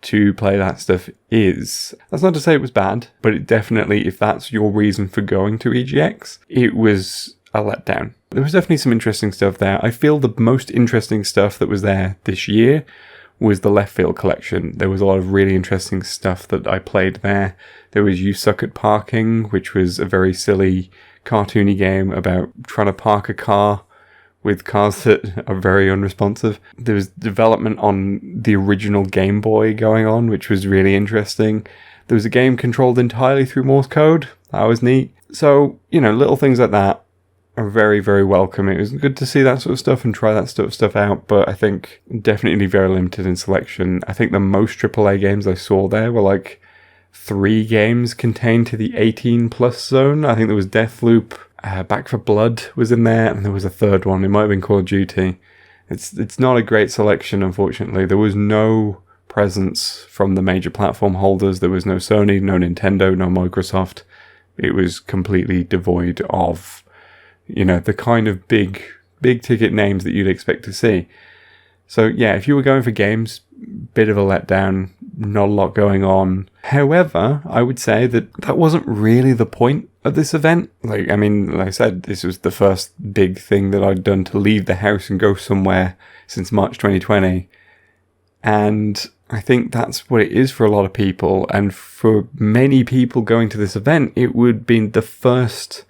D: to play that stuff is. That's not to say it was bad, but it definitely, if that's your reason for going to EGX, it was a letdown. There was definitely some interesting stuff there. I feel the most interesting stuff that was there this year was the Left Field collection. There was a lot of really interesting stuff that I played there. There was You Suck at Parking, which was a very silly, cartoony game about trying to park a car with cars that are very unresponsive. There was development on the original Game Boy going on, which was really interesting. There was a game controlled entirely through Morse code. That was neat. So, little things like that are very, very welcome. It was good to see that sort of stuff and try that sort of stuff out, but I think definitely very limited in selection. I think the most AAA games I saw there were like 3 games contained to the 18 plus zone. I think there was Deathloop, Back 4 Blood was in there, and there was a third one. It might have been Call of Duty. It's not a great selection, unfortunately. There was no presence from the major platform holders. There was no Sony, no Nintendo, no Microsoft. It was completely devoid of the kind of big ticket names that you'd expect to see. So yeah, if you were going for games, bit of a letdown, not a lot going on. However, I would say that wasn't really the point of this event. Like I said, this was the first big thing that I'd done to leave the house and go somewhere since March 2020. And I think that's what it is for a lot of people. And for many people going to this event, it would be the first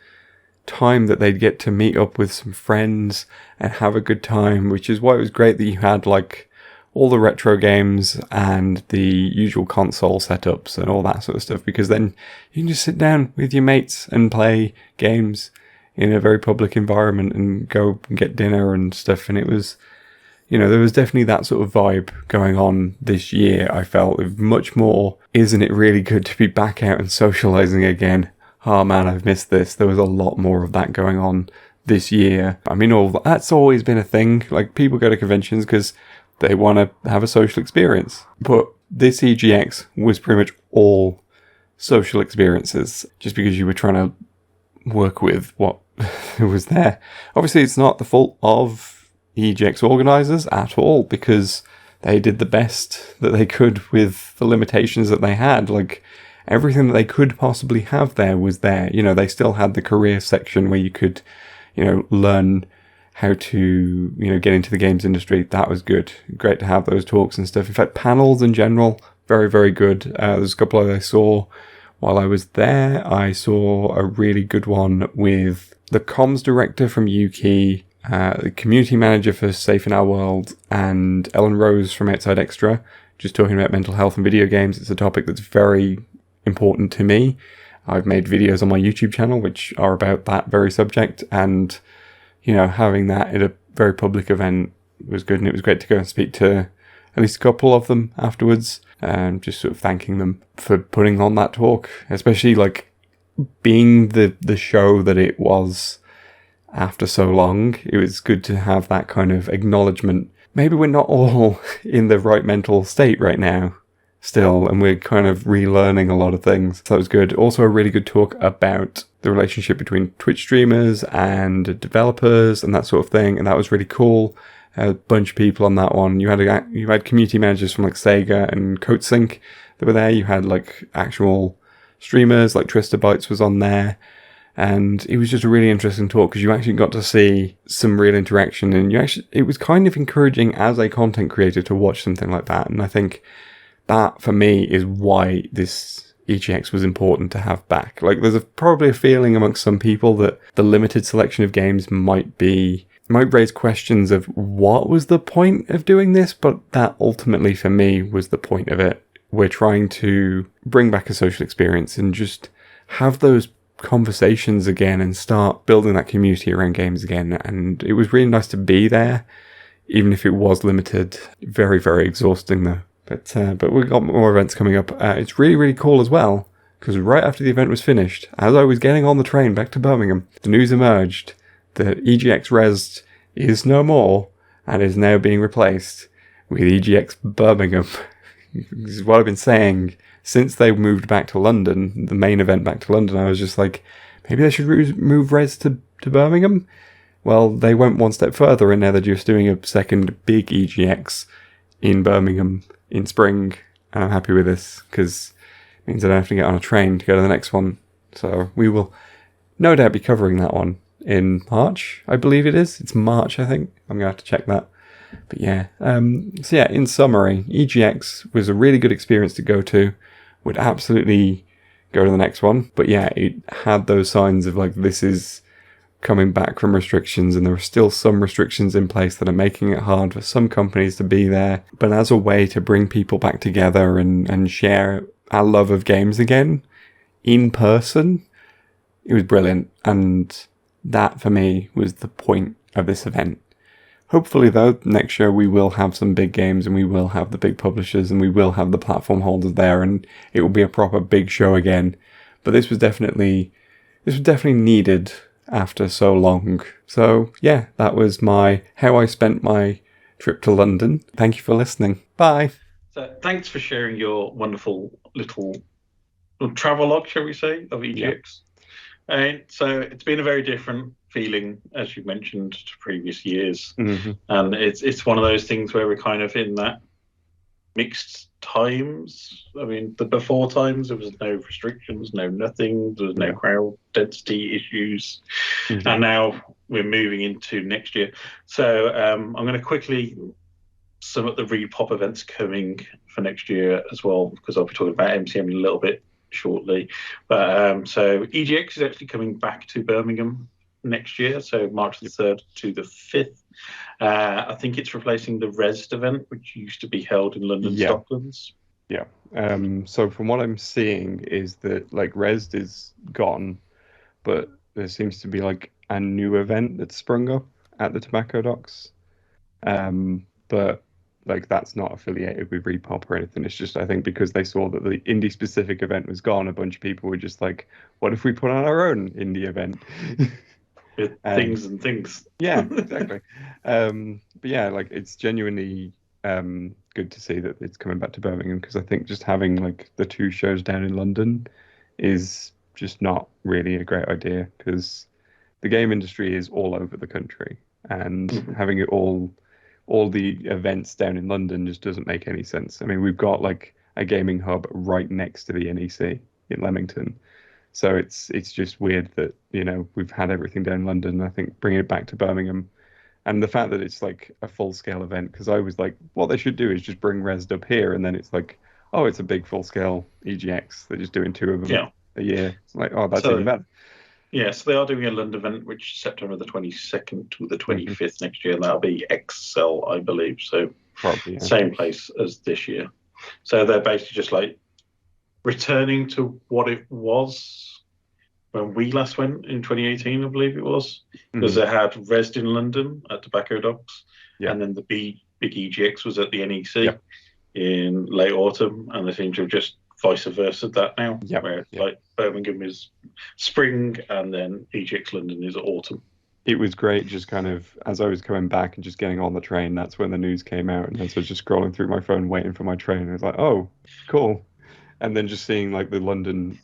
D: time that they'd get to meet up with some friends and have a good time, which is why it was great that you had like all the retro games and the usual console setups and all that sort of stuff, because then you can just sit down with your mates and play games in a very public environment and go and get dinner and stuff. And it was, there was definitely that sort of vibe going on this year. I felt much more, isn't it really good to be back out and socializing again? Oh man, I've missed this. There was a lot more of that going on this year. That's always been a thing. Like, people go to conventions because they want to have a social experience. But this EGX was pretty much all social experiences, just because you were trying to work with what was there. Obviously, it's not the fault of EGX organisers at all, because they did the best that they could with the limitations that they had. Like, everything that they could possibly have there was there. They still had the career section where you could, learn how to, get into the games industry. That was good. Great to have those talks and stuff. In fact, panels in general, very, very good. There's a couple that I saw while I was there. I saw a really good one with the comms director from Yuki, the community manager for Safe in Our World, and Ellen Rose from Outside Extra, just talking about mental health and video games. It's a topic that's very important to me. I've made videos on my YouTube channel which are about that very subject, and having that at a very public event was good, and it was great to go and speak to at least a couple of them afterwards, and just sort of thanking them for putting on that talk, especially like being the show that it was after so long. It was good to have that kind of acknowledgement. Maybe we're not all in the right mental state right now still, and we're kind of relearning a lot of things. So that was good. Also a really good talk about the relationship between Twitch streamers and developers and that sort of thing, and that was really cool. A bunch of people on that one. You had community managers from like Sega and CodeSync that were there. You had like actual streamers, like Trista Bytes was on there, and it was just a really interesting talk because you actually got to see some real interaction, and it was kind of encouraging as a content creator to watch something like that. And I think that, for me, is why this EGX was important to have back. Like, there's probably a feeling amongst some people that the limited selection of games might raise questions of what was the point of doing this, but that ultimately, for me, was the point of it. We're trying to bring back a social experience and just have those conversations again and start building that community around games again. And it was really nice to be there, even if it was limited. Very, very exhausting, though. But we've got more events coming up. It's really, really cool as well, because right after the event was finished, as I was getting on the train back to Birmingham, the news emerged that EGX Res is no more and is now being replaced with EGX Birmingham. This is what I've been saying since they moved back to London, the main event back to London. I was just like, maybe they should move Res to Birmingham. Well, they went one step further, and now they're just doing a second big EGX in Birmingham in spring, and I'm happy with this because it means I don't have to get on a train to go to the next one. So we will no doubt be covering that one in March, I believe it is. It's March, I think. I'm going to have to check that. But yeah, so yeah, in summary, EGX was a really good experience to go to. Would absolutely go to the next one. But yeah, it had those signs of like, this is coming back from restrictions, and there are still some restrictions in place that are making it hard for some companies to be there. But as a way to bring people back together and share our love of games again in person, it was brilliant. And that for me was the point of this event. Hopefully though, next year we will have some big games, and we will have the big publishers, and we will have the platform holders there, and it will be a proper big show again. But this was definitely needed after so long. So yeah, that was how I spent my trip to London. Thank you for listening. Bye.
A: So thanks for sharing your wonderful little travel log, shall we say, of EGX. Yeah. And so it's been a very different feeling, as you mentioned, to previous years.
C: Mm-hmm.
A: And it's one of those things where we're kind of in that mixed times. I mean, the before times, there was no restrictions, no nothing. There was no crowd density issues.
C: Mm-hmm.
A: And now we're moving into next year. So I'm going to quickly sum up the Repop events coming for next year as well, because I'll be talking about MCM in a little bit shortly. But so EGX is actually coming back to Birmingham next year, so March the 3rd to the 5th. I think it's replacing the Resd event, which used to be held in London Stocklands.
C: Yeah. So from what I'm seeing is that like Resd is gone, but there seems to be like a new event that's sprung up at the Tobacco Docks. But like that's not affiliated with Repop or anything. It's just, I think, because they saw that the indie specific event was gone, a bunch of people were just like, what if we put on our own indie event?
A: With things and things.
C: Yeah, exactly. But yeah, like it's genuinely good to see that it's coming back to Birmingham, because I think just having like the two shows down in London is just not really a great idea, because the game industry is all over the country, and having it all the events down in London just doesn't make any sense. I mean, we've got like a gaming hub right next to the NEC in Leamington. So it's just weird that, you know, we've had everything down in London. I think bringing it back to Birmingham, and the fact that it's like a full-scale event, because I was like, what they should do is just bring Resd up here, and then it's like, oh, it's a big full-scale EGX. They're just doing 2 of them a year. It's like, oh, that's even better.
A: Yeah, so they are doing a London event, which is September the 22nd to the 25th next year, and that'll be XL, I believe. So
C: probably
A: same place as this year. So they're basically just like returning to what it was when we last went in 2018, I believe it was, because they had Resd in London at Tobacco Docks, and then the big EGX was at the NEC in late autumn, and they seem to have just vice versa that now, where like Birmingham is spring and then EGX London is autumn.
C: It was great, just kind of as I was coming back and just getting on the train, that's when the news came out, and as I was just scrolling through my phone waiting for my train, and I was like, oh, cool. And then just seeing like the London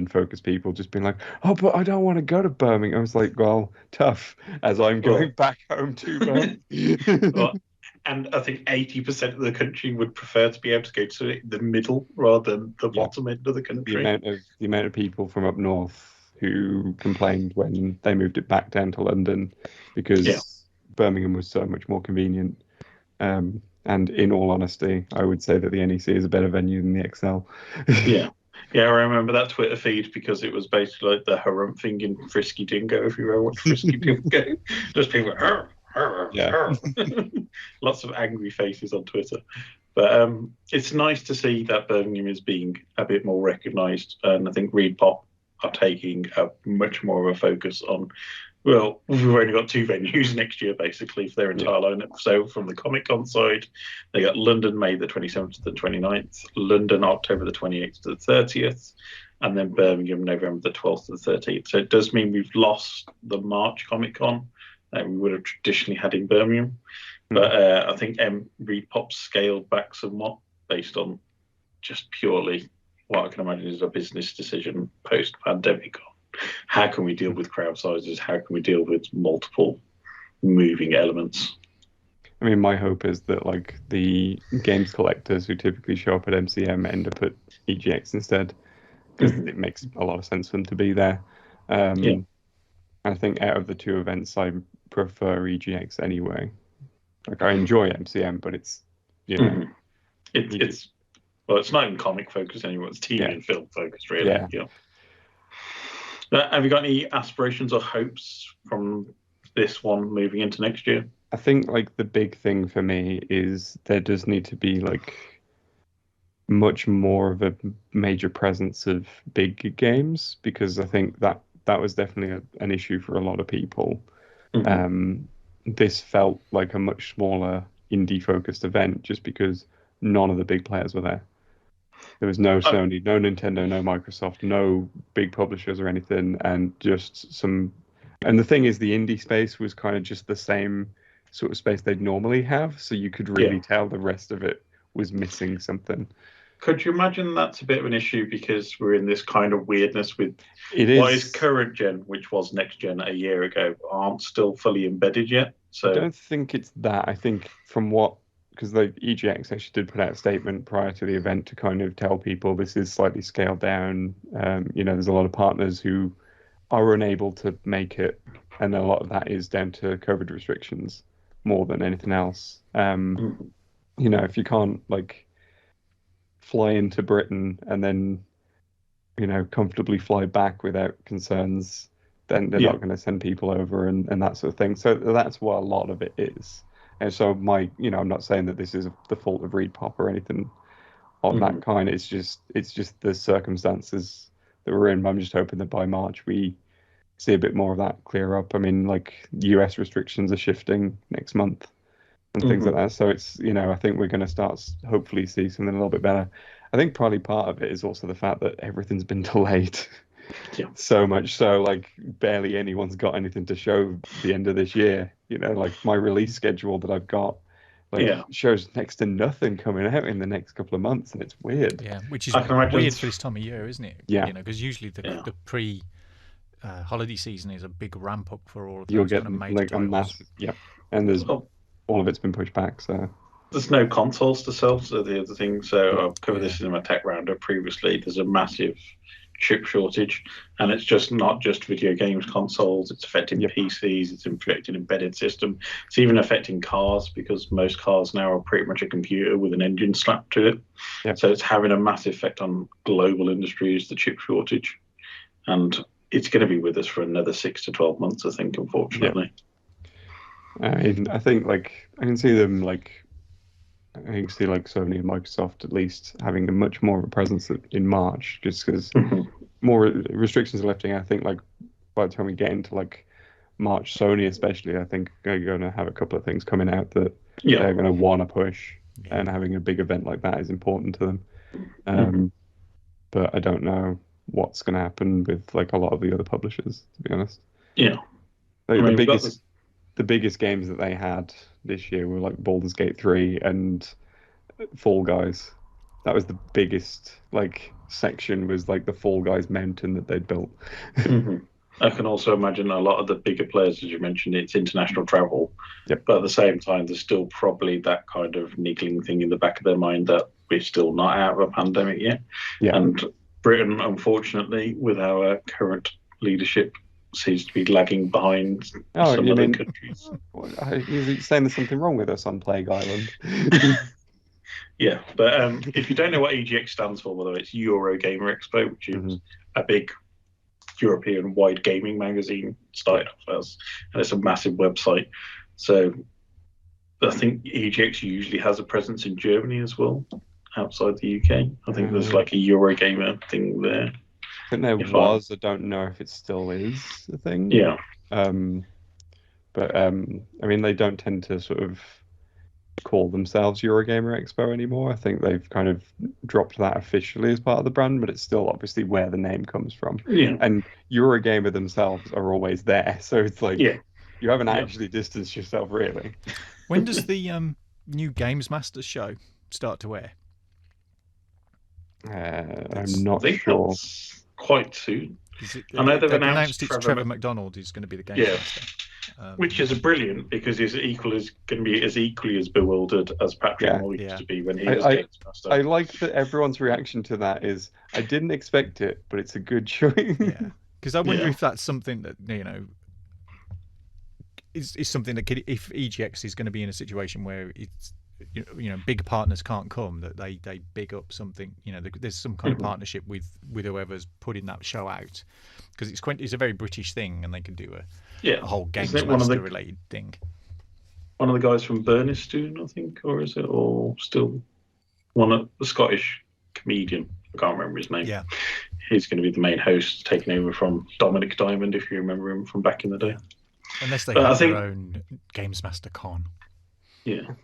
C: focused people just being like, oh, but I don't want to go to Birmingham. I was like, well, tough, as I'm going back home to Birmingham.
A: And I think 80% of the country would prefer to be able to go to the middle rather than the bottom end of the country.
C: The amount of people from up north who complained when they moved it back down to London because Birmingham was so much more convenient. And in all honesty, I would say that the NEC is a better venue than the XL.
A: Yeah, I remember that Twitter feed, because it was basically like the harumph thing in Frisky Dingo, if you ever watched Frisky Dingo. Just people, lots of angry faces on Twitter. But it's nice to see that Birmingham is being a bit more recognised, and I think Repop are taking a much more of a focus on, well, we've only got 2 venues next year, basically, for their entire lineup. So from the Comic-Con side, they got London, May the 27th to the 29th, London, October the 28th to the 30th, and then Birmingham, November the 12th to the 13th. So it does mean we've lost the March Comic-Con that we would have traditionally had in Birmingham. But I think Repop scaled back somewhat based on just purely what I can imagine is a business decision post-pandemic. How can we deal with crowd sizes? How can we deal with multiple moving elements?
C: I mean, my hope is that like the games collectors who typically show up at MCM end up at EGX instead, because it makes a lot of sense for them to be there. I think out of the 2 events, I prefer EGX anyway. Like I enjoy MCM, but it's
A: it's well, it's not even comic focused anymore. It's TV and film focused, really. Have you got any aspirations or hopes from this one moving into next year?
C: I think like the big thing for me is there does need to be like much more of a major presence of big games, because I think that was definitely an issue for a lot of people. This felt like a much smaller indie focused event just because none of the big players were there. There was no Sony, no Nintendo, no Microsoft, no big publishers or anything, and just some. And the thing is, the indie space was kind of just the same sort of space they'd normally have, so you could really tell the rest of it was missing something.
A: Could you imagine that's a bit of an issue because we're in this kind of weirdness with what is current gen, which was next gen a year ago, aren't still fully embedded yet? So
C: I don't think it's that. I think from what, because the EGX actually did put out a statement prior to the event to kind of tell people this is slightly scaled down. There's a lot of partners who are unable to make it, and a lot of that is down to COVID restrictions more than anything else. If you can't like fly into Britain and then comfortably fly back without concerns, then they're not going to send people over and that sort of thing. So that's what a lot of it is. And so I'm not saying that this is the fault of ReedPop or anything on that kind. It's just the circumstances that we're in. I'm just hoping that by March we see a bit more of that clear up. I mean, like US restrictions are shifting next month and things like that. So it's, I think we're going to start hopefully see something a little bit better. I think probably part of it is also the fact that everything's been delayed. So much so, like barely anyone's got anything to show the end of this year. Like my release schedule that I've got shows next to nothing coming out in the next couple of months, and it's weird.
B: Yeah, which is weird for this time of year, isn't it?
C: Yeah.
B: Because usually the pre holiday season is a big ramp up for all of those.
C: You'll get
B: kind of major
C: like
B: titles.
C: a massive, and there's all of it's been pushed back. So
A: there's no consoles to sell. So the other thing, so I've covered this in my tech roundup previously. There's a massive chip shortage, and it's not just video games consoles. It's affecting PCs. It's affecting embedded system. It's even affecting cars, because most cars now are pretty much a computer with an engine slapped to it. So it's having a massive effect on global industries, the chip shortage, and it's going to be with us for another 6 to 12 months, I think, unfortunately.
C: I mean, I think I can see them Sony and Microsoft at least having a much more of a presence in March, just because more restrictions are lifting. I think like by the time we get into like March, Sony especially, I think are going to have a couple of things coming out that they're going to want to push, and having a big event like that is important to them. But I don't know what's going to happen with like a lot of the other publishers, to be honest. The biggest games that they had this year were like Baldur's Gate 3 and Fall Guys. That was the biggest section, was like the Fall Guys mountain that they'd built.
A: I can also imagine a lot of the bigger players, as you mentioned, it's international travel. But at the same time, there's still probably that kind of niggling thing in the back of their mind that we're still not out of a pandemic yet. And Britain, unfortunately, with our current leadership, seems to be lagging behind some other countries.
C: Are you saying there's something wrong with us on Plague Island?
A: But if you don't know what EGX stands for, by the way, it's Eurogamer Expo, which is a big European-wide gaming magazine, started off as, and it's a massive website. So I think EGX usually has a presence in Germany as well, outside the UK. I think there's like a Eurogamer thing there.
C: I think there was. I don't know if it still is a thing. But I mean, they don't tend to sort of call themselves Eurogamer Expo anymore. I think they've kind of dropped that officially as part of the brand, but it's still obviously where the name comes from. And Eurogamer themselves are always there, so it's like you haven't actually distanced yourself really.
B: When does the new Games Masters show start to air?
C: I'm not sure.
A: Quite soon. I know they've announced
B: it's Trevor McDonald who's going to be the Game Master.
A: Which is brilliant, because he's going to be as equally as bewildered as Patrick Moore used to be when he was Games Master.
C: I like that everyone's reaction to that is, I didn't expect it, but it's a good showing.
B: Because I wonder if that's something that is something that if EGX is going to be in a situation where big partners can't come, that they big up something. There's some kind of partnership with whoever's putting that show out, because it's a very British thing, and they can do a whole Games Master related thing.
A: One of the guys from Burnistone, I think, or is it, or still one of the Scottish comedian? I can't remember his name.
B: Yeah,
A: he's going to be the main host, taking over from Dominic Diamond, if you remember him from back in the day.
B: Yeah. Unless they have their own Games Master Con.
A: Yeah.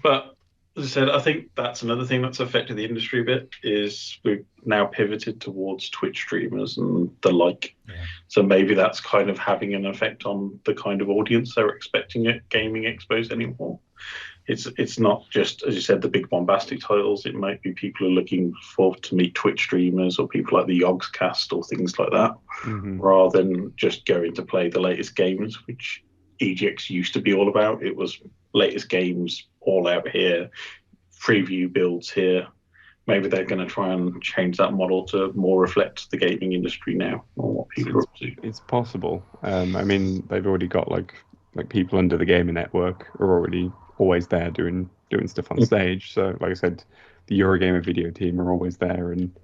A: But as I said, I think that's another thing that's affected the industry a bit, is we've now pivoted towards Twitch streamers and the like.
B: Yeah.
A: So maybe that's kind of having an effect on the kind of audience they're expecting at Gaming Expos anymore. It's not just, as you said, the big bombastic titles. It might be people who are looking forward to meet Twitch streamers or people like the Yogscast or things like that, rather than just going to play the latest games, which EGX used to be all about. It was latest games all out here, preview builds here. Maybe they're going to try and change that model to more reflect the gaming industry now, or what people are up to.
C: It's possible. I mean, they've already got like people under the gaming network are already always there doing stuff on stage. So, like I said, the Eurogamer video team are always there, and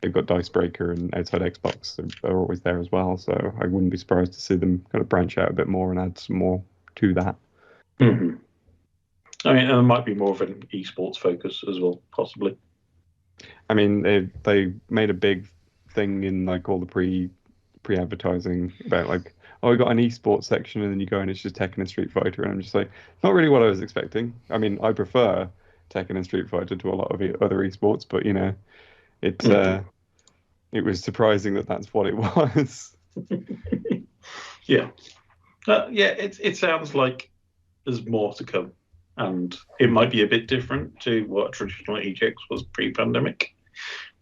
C: they've got Dicebreaker and Outside Xbox are always there as well. So I wouldn't be surprised to see them kind of branch out a bit more and add some more to that.
A: Mm-hmm. I mean, and there might be more of an esports focus as well, possibly.
C: I mean, they made a big thing in like all the pre-advertising about like, oh, we got an esports section, and then you go and it's just Tekken and Street Fighter, and I'm just like, not really what I was expecting. I mean, I prefer Tekken and Street Fighter to a lot of other esports, but it was surprising that that's what it was.
A: Yeah. It sounds like there's more to come, and it might be a bit different to what traditional EGX was pre-pandemic,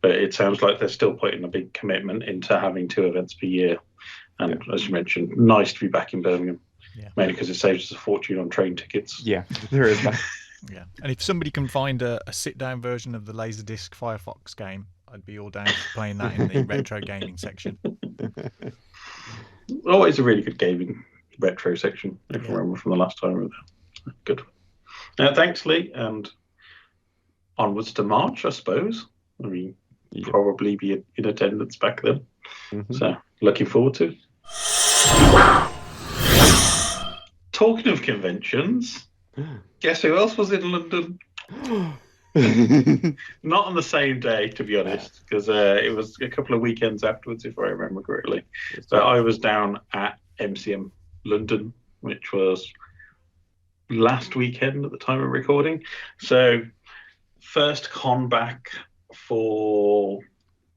A: but it sounds like they're still putting a big commitment into having 2 events per year. And as you mentioned, nice to be back in Birmingham, mainly because it saves us a fortune on train tickets.
C: Yeah, there is that.
B: Yeah, and if somebody can find a sit-down version of the Laserdisc Firefox game, I'd be all down for playing that in the retro gaming section.
A: Always a really good gaming retro section, if I remember from the last time we were there. Good. Thanks, Lee, and onwards to March, I suppose. I mean, probably be in attendance back then. So, looking forward to it. Talking of conventions, guess who else was in London? Not on the same day, to be honest, because it was a couple of weekends afterwards, if I remember correctly. So I was down at MCM London, which was last weekend at the time of recording. So first con back for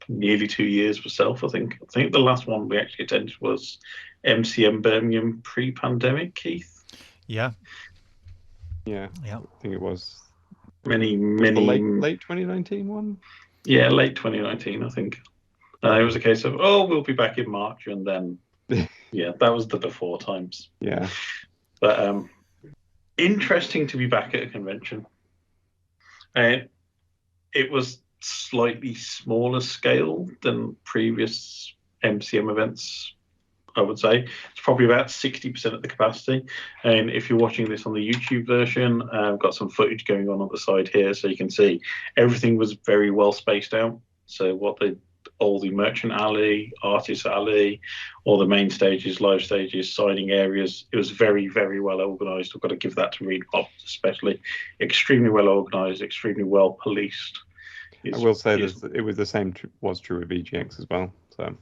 A: nearly 2 years myself, I think. I think the last one we actually attended was MCM Birmingham pre-pandemic, Keith.
C: Yeah, I think it was
A: many
C: late 2019 one.
A: Yeah, late 2019, I think. It was a case of, we'll be back in March, and then that was the before times.
C: Yeah,
A: but interesting to be back at a convention. It was slightly smaller scale than previous MCM events, I would say. It's probably about 60% of the capacity. And if you're watching this on the YouTube version, I've got some footage going on the side here, so you can see everything was very well spaced out. So all the Merchant Alley, Artist Alley, all the main stages, live stages, signing areas, it was very, very well organised. I've got to give that to Reed Pop, especially. Extremely well organised, extremely well policed.
C: I will say it was the same was true of EGX as well. So.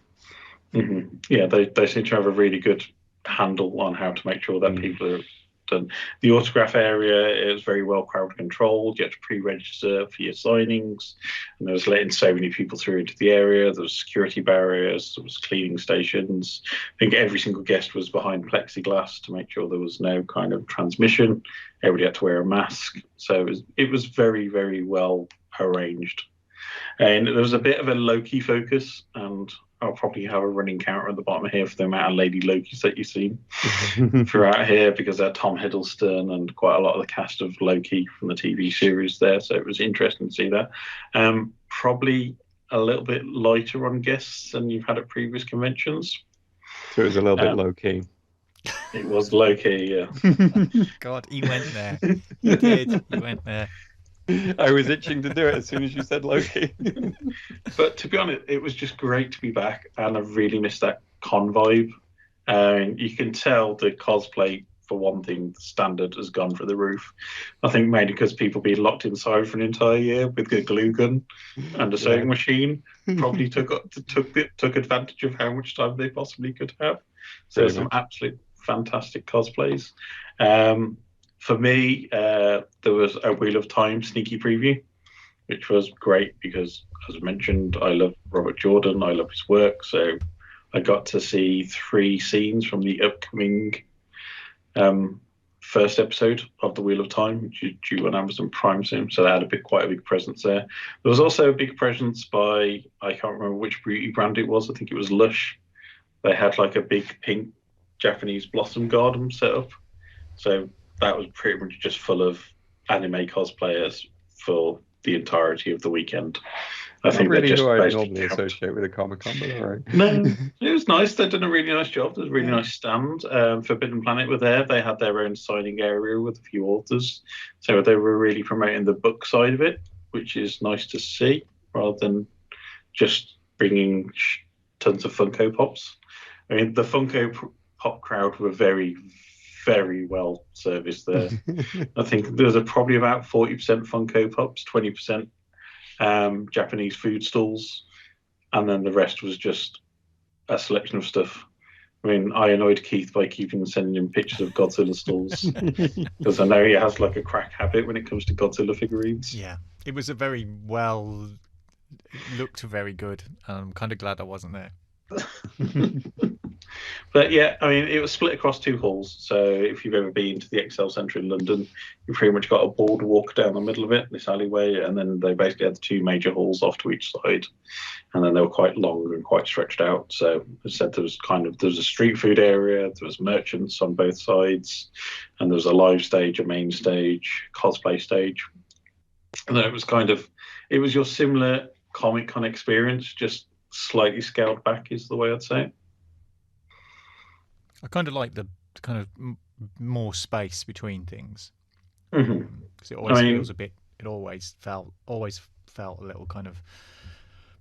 A: Yeah, they seem to have a really good handle on how to make sure that people are done. The autograph area is very well crowd controlled. You have to pre-register for your signings, and there was letting so many people through into the area. There was security barriers, there was cleaning stations. I think every single guest was behind plexiglass to make sure there was no kind of transmission. Everybody had to wear a mask, so it was very, very well arranged. And there was a bit of a low-key focus, and I'll probably have a running counter at the bottom here for the amount of Lady Lokis that you've seen throughout here, because Tom Hiddleston and quite a lot of the cast of Loki from the TV series there. So it was interesting to see that. Probably a little bit lighter on guests than you've had at previous conventions.
C: So it was a little bit low-key.
A: It was low-key, yeah.
B: God, he went there. He did. He went there.
C: I was itching to do it as soon as you said Loki.
A: But to be honest, it was just great to be back, and I really missed that con vibe. You can tell the cosplay, for one thing, the standard has gone through the roof. I think mainly because people being locked inside for an entire year with a glue gun and a sewing machine probably took advantage of how much time they possibly could have. So some absolute fantastic cosplays. For me, there was a Wheel of Time sneaky preview, which was great because, as I mentioned, I love Robert Jordan. I love his work. So I got to see 3 scenes from the upcoming first episode of The Wheel of Time, which is due on Amazon Prime soon. So they had quite a big presence there. There was also a big presence by, I can't remember which beauty brand it was. I think it was Lush. They had like a big pink Japanese blossom garden set up. So that was pretty much just full of anime cosplayers for the entirety of the weekend. I think
C: really
A: they just
C: who I
A: basically
C: normally associate with a Comic-Con, but all right.
A: No, it was nice. They'd done a really nice job. There was a really nice stand. Forbidden Planet were there. They had their own signing area with a few authors. So they were really promoting the book side of it, which is nice to see, rather than just bringing tons of Funko Pops. I mean, the Funko Pop crowd were very, very well serviced there. I think there was probably about 40% Funko Pops, 20% Japanese food stalls, and then the rest was just a selection of stuff. I mean, I annoyed Keith by sending him pictures of Godzilla stalls because I know he has like a crack habit when it comes to Godzilla figurines.
B: Yeah, it was looked very good. I'm kind of glad I wasn't there.
A: But yeah, I mean, it was split across 2 halls. So if you've ever been to the Excel Centre in London, you pretty much got a boardwalk down the middle of it, this alleyway, and then they basically had the 2 major halls off to each side, and then they were quite long and quite stretched out. So as I said, there was a street food area, there was merchants on both sides, and there was a live stage, a main stage, cosplay stage, and then it was your similar Comic-Con experience, just slightly scaled back is the way I'd say it.
B: I kind of like the kind of more space between things, because it always feels a bit. It always felt a little kind of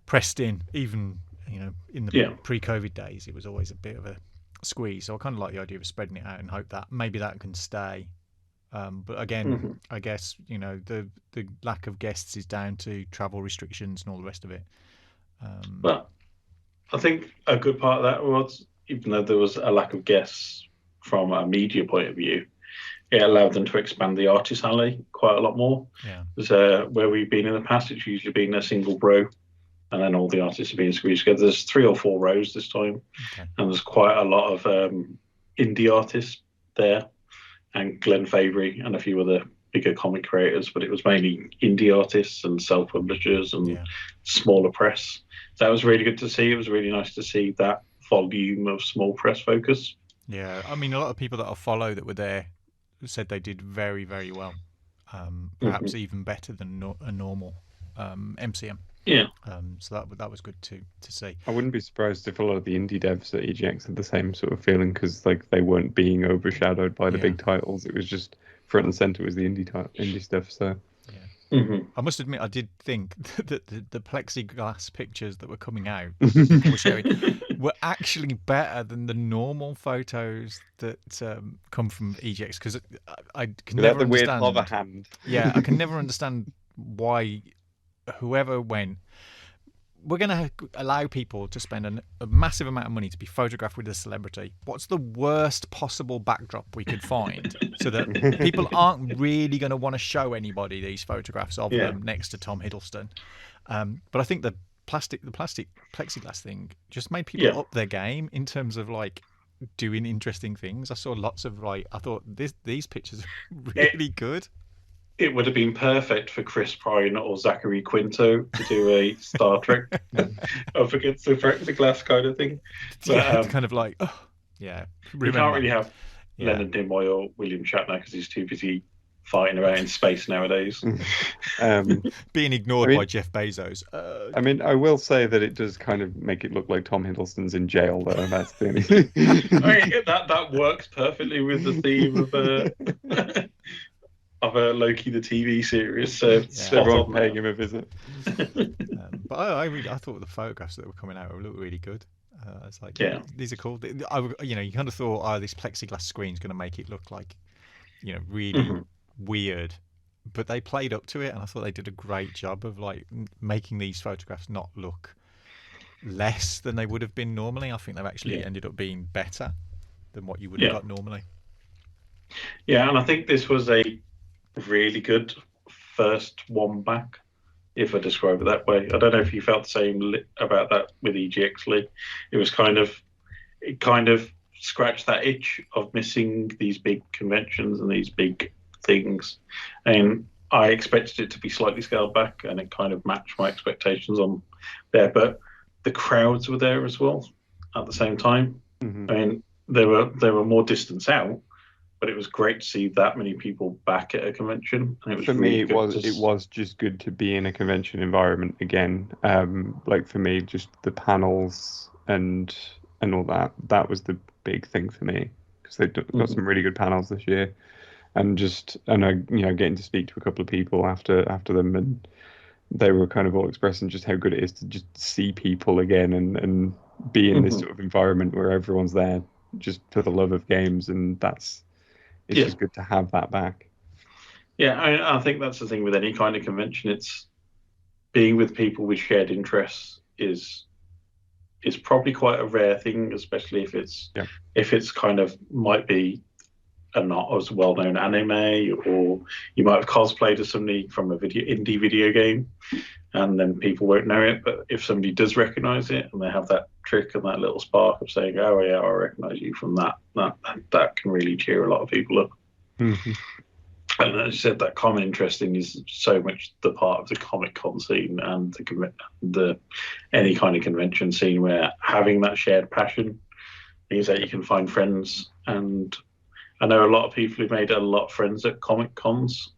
B: pressed in. Even in the pre-COVID days, it was always a bit of a squeeze. So I kind of like the idea of spreading it out and hope that maybe that can stay. But again, I guess the lack of guests is down to travel restrictions and all the rest of it.
A: But I think a good part of that was, even though there was a lack of guests from a media point of view, it allowed them to expand the artist alley quite a lot more.
B: Yeah.
A: Because where we've been in the past, it's usually been a single row, and then all the artists are being squeezed together. There's 3 or 4 rows this time, and there's quite a lot of indie artists there, and Glenn Fabry and a few other bigger comic creators, but it was mainly indie artists and self-publishers and smaller press. So that was really good to see. It was really nice to see that volume of small press focus.
B: Yeah, I mean, a lot of people that I follow that were there said they did very, very well. Perhaps even better than a normal MCM.
A: Yeah.
B: So that was good to see.
C: I wouldn't be surprised if a lot of the indie devs at EGX had the same sort of feeling, because like they weren't being overshadowed by the big titles. It was just front and center was the indie stuff. So.
B: I must admit, I did think that the plexiglass pictures that were coming out people were sharing were actually better than the normal photos that come from EGX, because I can never understand.
C: Weird hover hand.
B: Yeah, I can never understand why whoever went. We're going to allow people to spend a massive amount of money to be photographed with a celebrity. What's the worst possible backdrop we could find so that people aren't really going to want to show anybody these photographs of them next to Tom Hiddleston? But I think the plastic plexiglass thing just made people up their game in terms of like doing interesting things. I saw lots of I thought these pictures are really good.
A: It would have been perfect for Chris Pine or Zachary Quinto to do a Star Trek up against the plexiglass kind of thing. But,
B: kind of
A: you can't really have Leonard Nimoy or William Shatner because he's too busy fighting around in space nowadays.
B: Being ignored
C: I mean-
B: by Jeff Bezos.
C: I mean, I will say that it does kind of make it look like Tom Hiddleston's in jail, though. That's the only thing.
A: I mean, that works perfectly with the theme of Loki the TV series. So
B: Yeah.
C: Everyone paying him a visit.
B: But I thought the photographs that were coming out looked really good. It's like,
A: Yeah.
B: these are cool. You kind of thought, oh, this plexiglass screen's going to make it look like, really weird. But they played up to it, and I thought they did a great job of like making these photographs not look less than they would have been normally. I think they've actually ended up being better than what you would have got normally.
A: Yeah, and I think this was a really good first one back, if I describe it that way. I don't know if you felt the same about that with EGX Leigh. It kind of scratched that itch of missing these big conventions and these big things. And I expected it to be slightly scaled back, and it kind of matched my expectations on there. But the crowds were there as well at the same time.
C: Mm-hmm.
A: I mean, they were more distance out, but it was great to see that many people back at a convention. And it was
C: For
A: really
C: me, it was just good to be in a convention environment again. Like for me, just the panels and all that was the big thing for me, because they've got some really good panels this year, and getting to speak to a couple of people after them, and they were kind of all expressing just how good it is to just see people again and be in this sort of environment where everyone's there just for the love of games, and it's just good to have that back.
A: Yeah, I think that's the thing with any kind of convention. It's being with people with shared interests is probably quite a rare thing, especially if it's kind of might be a not as well known anime, or you might have cosplayed as somebody from a indie video game, and then people won't know it. But if somebody does recognize it and they have that trick and that little spark of saying, "Oh yeah, I recognize you from that can really cheer a lot of people up."
C: Mm-hmm.
A: And as you said, that common interest thing is so much the part of the Comic-Con scene and the any kind of convention scene, where having that shared passion means that you can find friends. And I know a lot of people who've made a lot of friends at Comic-Cons,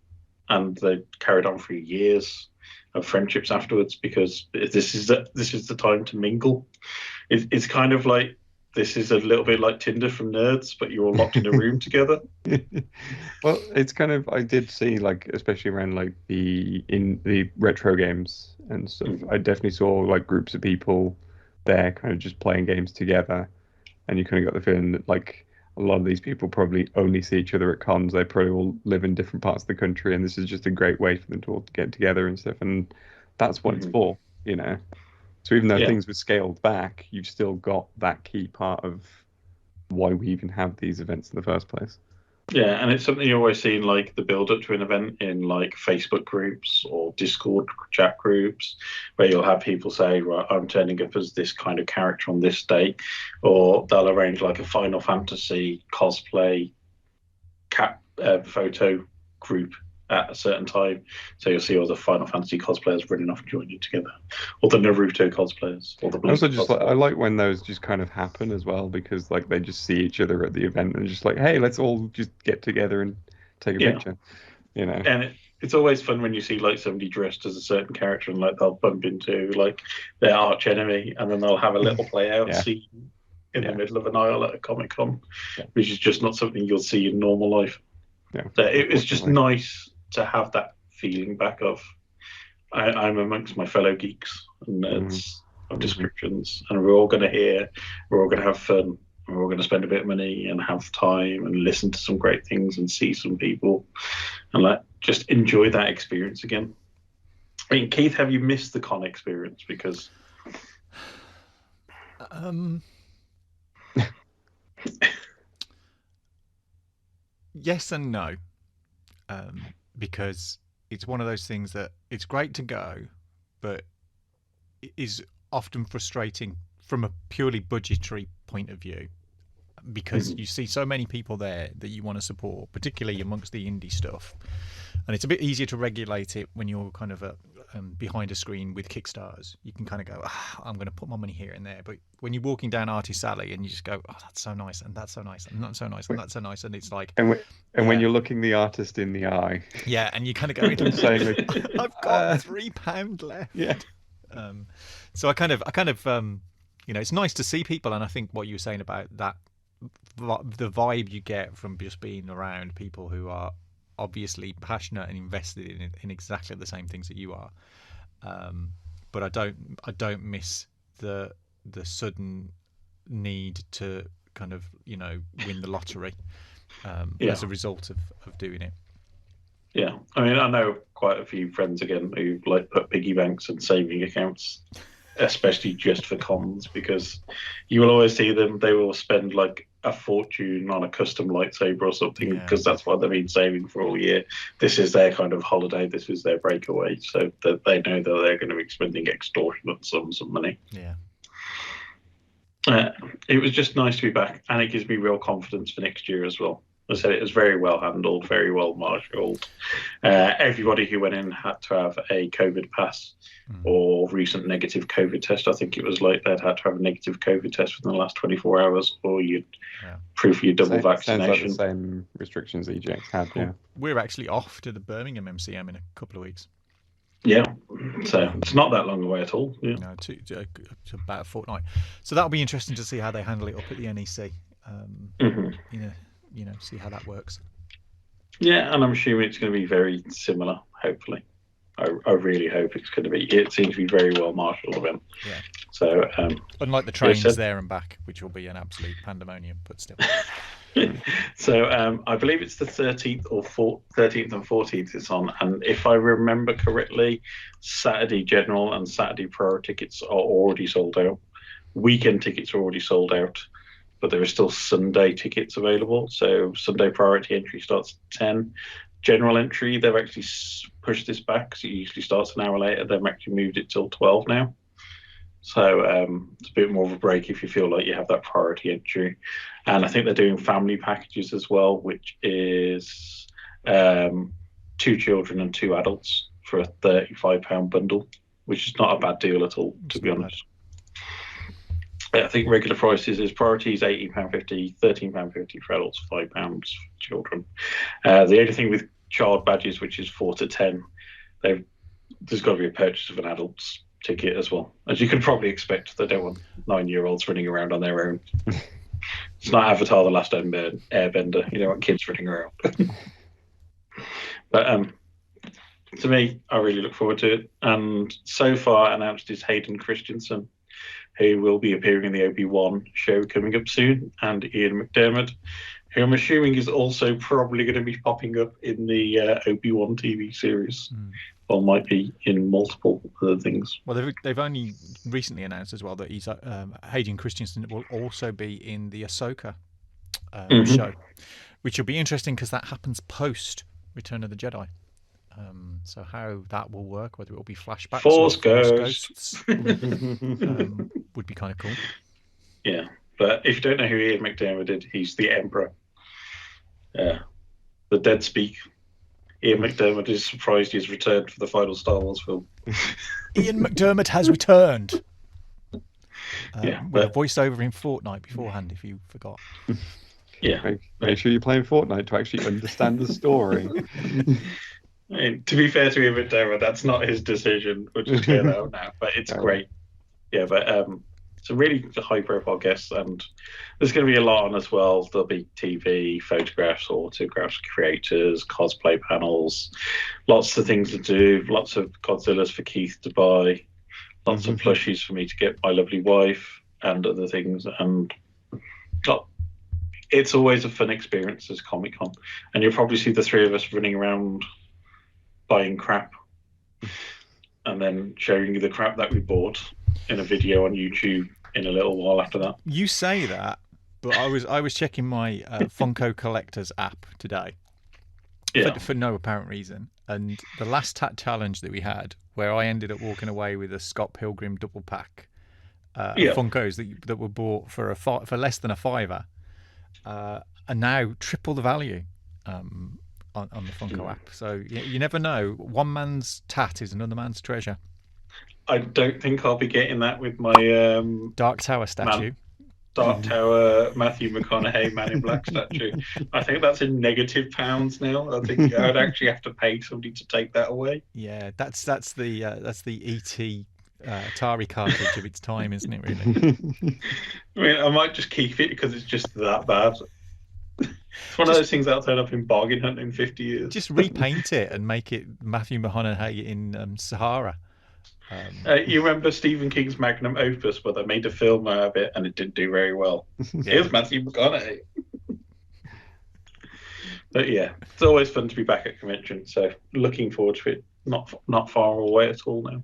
A: and they carried on for years of friendships afterwards, because this is the time to mingle. It's kind of like, this is a little bit like Tinder from nerds, but you're all locked in a room together.
C: Well, it's kind of, I did see, like, especially around like the retro games and stuff, I definitely saw like groups of people there kind of just playing games together, and you kind of got the feeling that like a lot of these people probably only see each other at cons. They probably all live in different parts of the country, and this is just a great way for them to all get together and stuff, and that's what it's for, So even though things were scaled back, you've still got that key part of why we even have these events in the first place.
A: Yeah, and it's something you always see in like the build up to an event in like Facebook groups or Discord chat groups, where you'll have people say, right, I'm turning up as this kind of character on this day, or they'll arrange like a Final Fantasy cosplay photo group at a certain time. So you'll see all the Final Fantasy cosplayers running off and joining together, or the Naruto cosplayers, or the
C: also just like, I like when those just kind of happen as well, because like they just see each other at the event and just like, hey, let's all just get together and take a picture,
A: And it's always fun when you see like somebody dressed as a certain character, and like they'll bump into like their arch enemy, and then they'll have a little play out scene in the middle of an aisle at a Comic-Con, which is just not something you'll see in normal life. So it was just nice to have that feeling back of I'm amongst my fellow geeks and nerds of descriptions, and we're all going to have fun, and we're all going to spend a bit of money and have time and listen to some great things and see some people, and like just enjoy that experience again. I mean, Keith, have you missed the con experience? Because
B: yes and no, because it's one of those things that it's great to go, but it is often frustrating from a purely budgetary point of view, because you see so many people there that you want to support, particularly amongst the indie stuff, and it's a bit easier to regulate it when you're kind of a behind a screen with Kickstarters. You can kind of go, I'm going to put my money here and there. But when you're walking down Artist Alley and you just go, oh, that's so nice, and that's so nice, and that's so nice, and that's so nice, and it's like,
C: when you're looking the artist in the eye,
B: yeah, and you kind of go into
C: saying,
B: I've got £3 left.
C: Yeah.
B: So I kind of, it's nice to see people, and I think what you were saying about that, the vibe you get from just being around people who are obviously passionate and invested in exactly the same things that you are. But I don't miss the sudden need to kind of win the lottery as a result of doing it.
A: Yeah, I mean, I know quite a few friends again who like put piggy banks and saving accounts, especially just for cons, because you will always see them. They will spend like a fortune on a custom lightsaber or something, because that's what they've been saving for all year. This is their kind of holiday. This is their breakaway, so that they know that they're going to be spending extortionate sums of money.
B: Yeah.
A: It was just nice to be back, and it gives me real confidence for next year as well. I said it was very well handled, very well marshalled. Everybody who went in had to have a COVID pass or recent negative COVID test. I think it was like they'd had to have a negative COVID test within the last 24 hours, or you'd proof your double vaccination.
C: Sounds like the same restrictions EGX had.
B: Cool.
C: Yeah,
B: we're actually off to the Birmingham MCM in a couple of weeks.
A: Yeah, so it's not that long away at all. Yeah.
B: No, to about a fortnight. So that'll be interesting to see how they handle it up at the NEC. See how that works.
A: Yeah, and I'm assuming it's going to be very similar, hopefully. I really hope it's going to be. It seems to be very well marshalled event.
B: Yeah.
A: So,
B: unlike the trains there and back, which will be an absolute pandemonium, but still.
A: So I believe it's the 13th and 14th it's on, and if I remember correctly, Saturday General and Saturday Priority tickets are already sold out. Weekend tickets are already sold out, but there are still Sunday tickets available. So Sunday Priority entry starts at 10. General entry, they've actually pushed this back because it usually starts an hour later. They've actually moved it till 12 now. So it's a bit more of a break if you feel like you have that priority entry. And I think they're doing family packages as well, which is 2 children and 2 adults for a £35 bundle, which is not a bad deal at all, to be honest. I think regular prices is priority is £18.50, £13.50 for adults, £5 for children. The only thing with child badges, which is 4 to 10, there's got to be a purchase of an adult's ticket as well. As you can probably expect, they don't want 9-year-olds running around on their own. It's not Avatar: The Last Airbender. You don't want kids running around. But to me, I really look forward to it. And so far announced is Hayden Christensen, who will be appearing in the Obi-Wan show coming up soon, and Ian McDiarmid, who I'm assuming is also probably going to be popping up in the Obi-Wan TV series, or might be in multiple other things.
B: Well, they've only recently announced as well that he's Hayden Christensen will also be in the Ahsoka show, which will be interesting because that happens post Return of the Jedi. So how that will work, whether it will be flashbacks
A: Force
B: or
A: ghosts,
B: would be kind of cool.
A: Yeah, but if you don't know who Ian McDiarmid is, he's the Emperor. The dead speak. Ian McDiarmid is surprised he's returned for the final Star Wars film.
B: Ian McDiarmid has returned.
A: Yeah,
B: with a voiceover in Fortnite beforehand, if you forgot.
A: Yeah,
C: make sure you're playing Fortnite to actually understand the story.
A: To be fair to Ian McDiarmid, that's not his decision. We'll just clear that out now. But it's great. Yeah, but it's a really high-profile guest, and there's going to be a lot on as well. There'll be TV, photographs, autographs, creators, cosplay panels, lots of things to do, lots of Godzillas for Keith to buy, lots of plushies for me to get my lovely wife, and other things. And it's always a fun experience as Comic-Con, and you'll probably see the 3 of us running around buying crap and then showing you the crap that we bought in a video on YouTube in a little while after that.
B: You say that, but I was checking my Funko Collectors app today for no apparent reason, and the last Tat Challenge that we had, where I ended up walking away with a Scott Pilgrim double pack Funkos that were bought for less than a £5, are now triple the value. on the Funko app. So you never know. One man's tat is another man's treasure.
A: I don't think I'll be getting that with my
B: Dark Tower statue.
A: Dark Tower Matthew McConaughey Man in Black statue. I think that's in negative pounds now. I think I'd actually have to pay somebody to take that away.
B: Yeah, that's the ET Atari cartridge of its time, isn't it? Really.
A: I mean, I might just keep it because it's just that bad. It's one of those things that'll turn up in bargain hunt in 50 years.
B: Just repaint it and make it Matthew McConaughey in Sahara.
A: You remember Stephen King's magnum opus where they made a film out of it and it didn't do very well? Here's Matthew McConaughey. But yeah, it's always fun to be back at convention, so looking forward to it. Not far away at all now.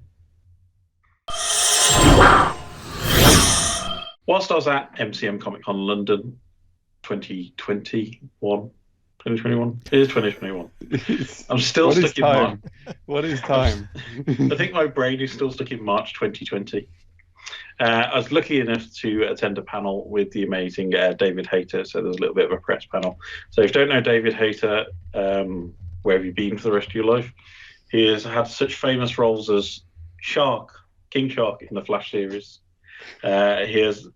A: Whilst I was at MCM ComicCon London 2021. It is 2021. I'm still stuck in March.
C: What is time?
A: I think my brain is still stuck in March 2020. I was lucky enough to attend a panel with the amazing David Hayter, so there's a little bit of a press panel. So if you don't know David Hayter, where have you been for the rest of your life? He has had such famous roles as King Shark in the Flash series. He has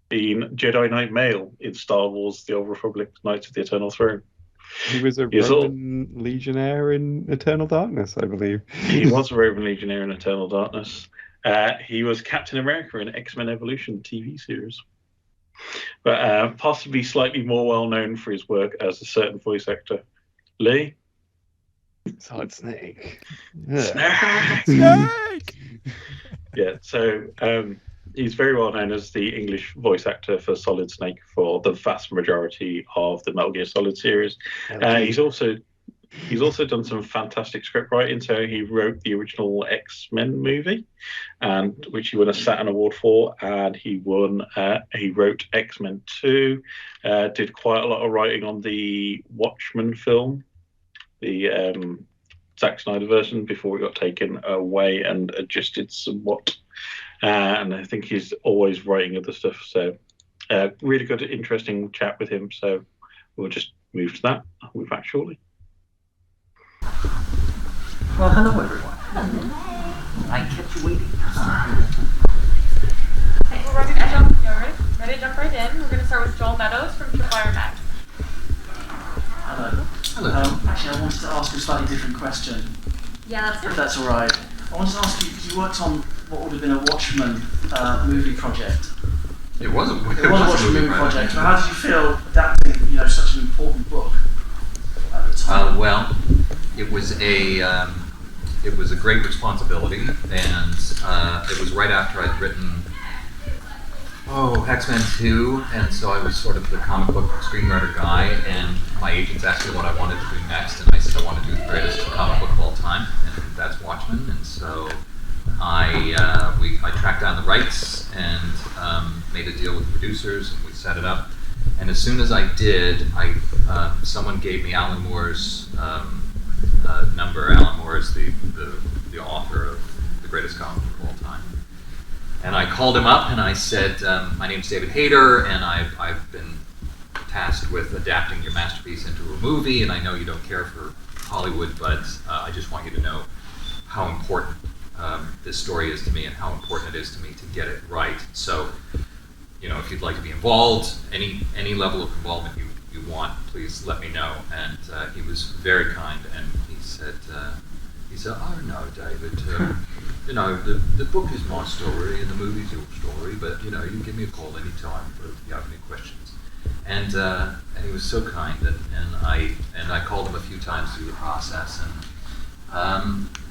A: been Jedi Knight Male in Star Wars: The Old Republic, Knights of the Eternal Throne.
C: He was a Roman legionnaire in Eternal Darkness, I believe.
A: He was a Roman legionnaire in Eternal Darkness. He was Captain America in X-Men Evolution TV series. But possibly slightly more well-known for his work as a certain voice actor. Leigh?
C: Solid Snake.
B: Snake!
A: Yeah, so he's very well known as the English voice actor for Solid Snake for the vast majority of the Metal Gear Solid series. He's also done some fantastic script writing. So he wrote the original X-Men movie, and which he won a Saturn Award for, and he wrote X-Men 2, did quite a lot of writing on the Watchmen film, the Zack Snyder version, before it got taken away and adjusted somewhat. And I think he's always writing other stuff. So really good, interesting chat with him. So we'll just move to that. We'll be back shortly.
E: Well, hello everyone. Hello. I kept you waiting.
F: Okay, we're ready to jump. Ready to jump right in. We're going to start with Joel Meadows from Tripwire Mag.
E: Hello. Hello. Actually, I wanted to ask a slightly different question.
F: Yeah, that's
E: if that's all right. I wanted to ask you, because you worked on what would have been a Watchmen movie project.
G: It was a
E: Watchmen movie project. But how did you feel adapting, such an important book at the time?
G: Well, it was a great responsibility, and it was right after I'd written X-Men 2, and so I was sort of the comic book screenwriter guy, and my agents asked me what I wanted to do next, and I said I want to do the greatest comic book of all time, and that's Watchmen. And so I tracked down the rights and made a deal with the producers, and we set it up. And as soon as I did, someone gave me Alan Moore's number. Alan Moore is the author of the greatest comic book of all time. And I called him up and I said, my name's David Hayter, and I've been tasked with adapting your masterpiece into a movie, and I know you don't care for Hollywood, but I just want you to know how important this story is to me and how important it is to me to get it right. So, if you'd like to be involved, any level of involvement you want, please let me know. And he was very kind, and he said, oh no, David, the book is my story and the movie's your story, but you give me a call anytime if you have any questions. And he was so kind, and I called him a few times through the process, and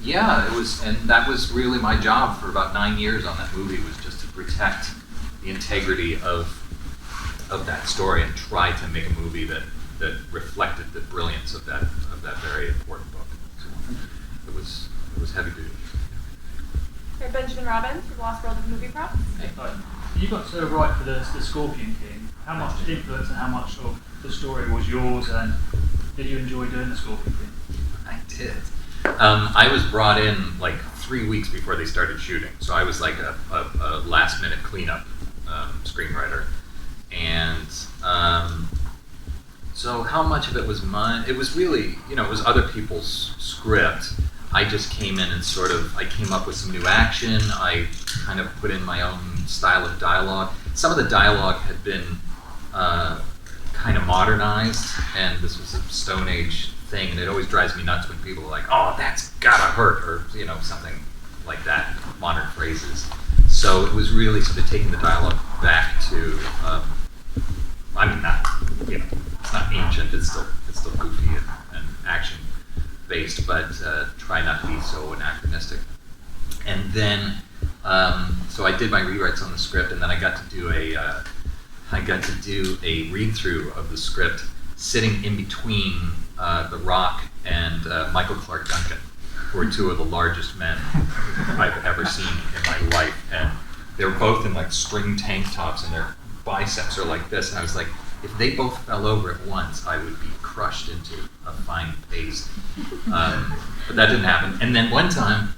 G: it was, and that was really my job for about 9 years on that movie, was just to protect the integrity of that story and try to make a movie that reflected the brilliance of that very important book. So it was heavy duty.
F: Okay, Benjamin Robbins from Lost World of Movie Props.
H: Hey, you got to write for the Scorpion King. How much influence and how much of the story was yours, and did you enjoy doing the Scorpion King?
G: I did. I was brought in like 3 weeks before they started shooting, so I was like a last-minute cleanup screenwriter, and So how much of it was mine? It was really, it was other people's script. I just came in and I came up with some new action. I kind of put in my own style of dialogue. Some of the dialogue had been kind of modernized, and this was a Stone Age thing, and it always drives me nuts when people are like, oh, that's gotta hurt, or something like that, modern phrases. So it was really sort of taking the dialogue back to, it's not ancient, it's still goofy and action based, but try not to be so anachronistic. And then, so I did my rewrites on the script, and then I got to do a read through of the script, sitting in between The Rock and Michael Clark Duncan, who are two of the largest men I've ever seen in my life, and they were both in like string tank tops, and their biceps are like this, and I was like, if they both fell over at once, I would be crushed into a fine paste. But that didn't happen. And then one time,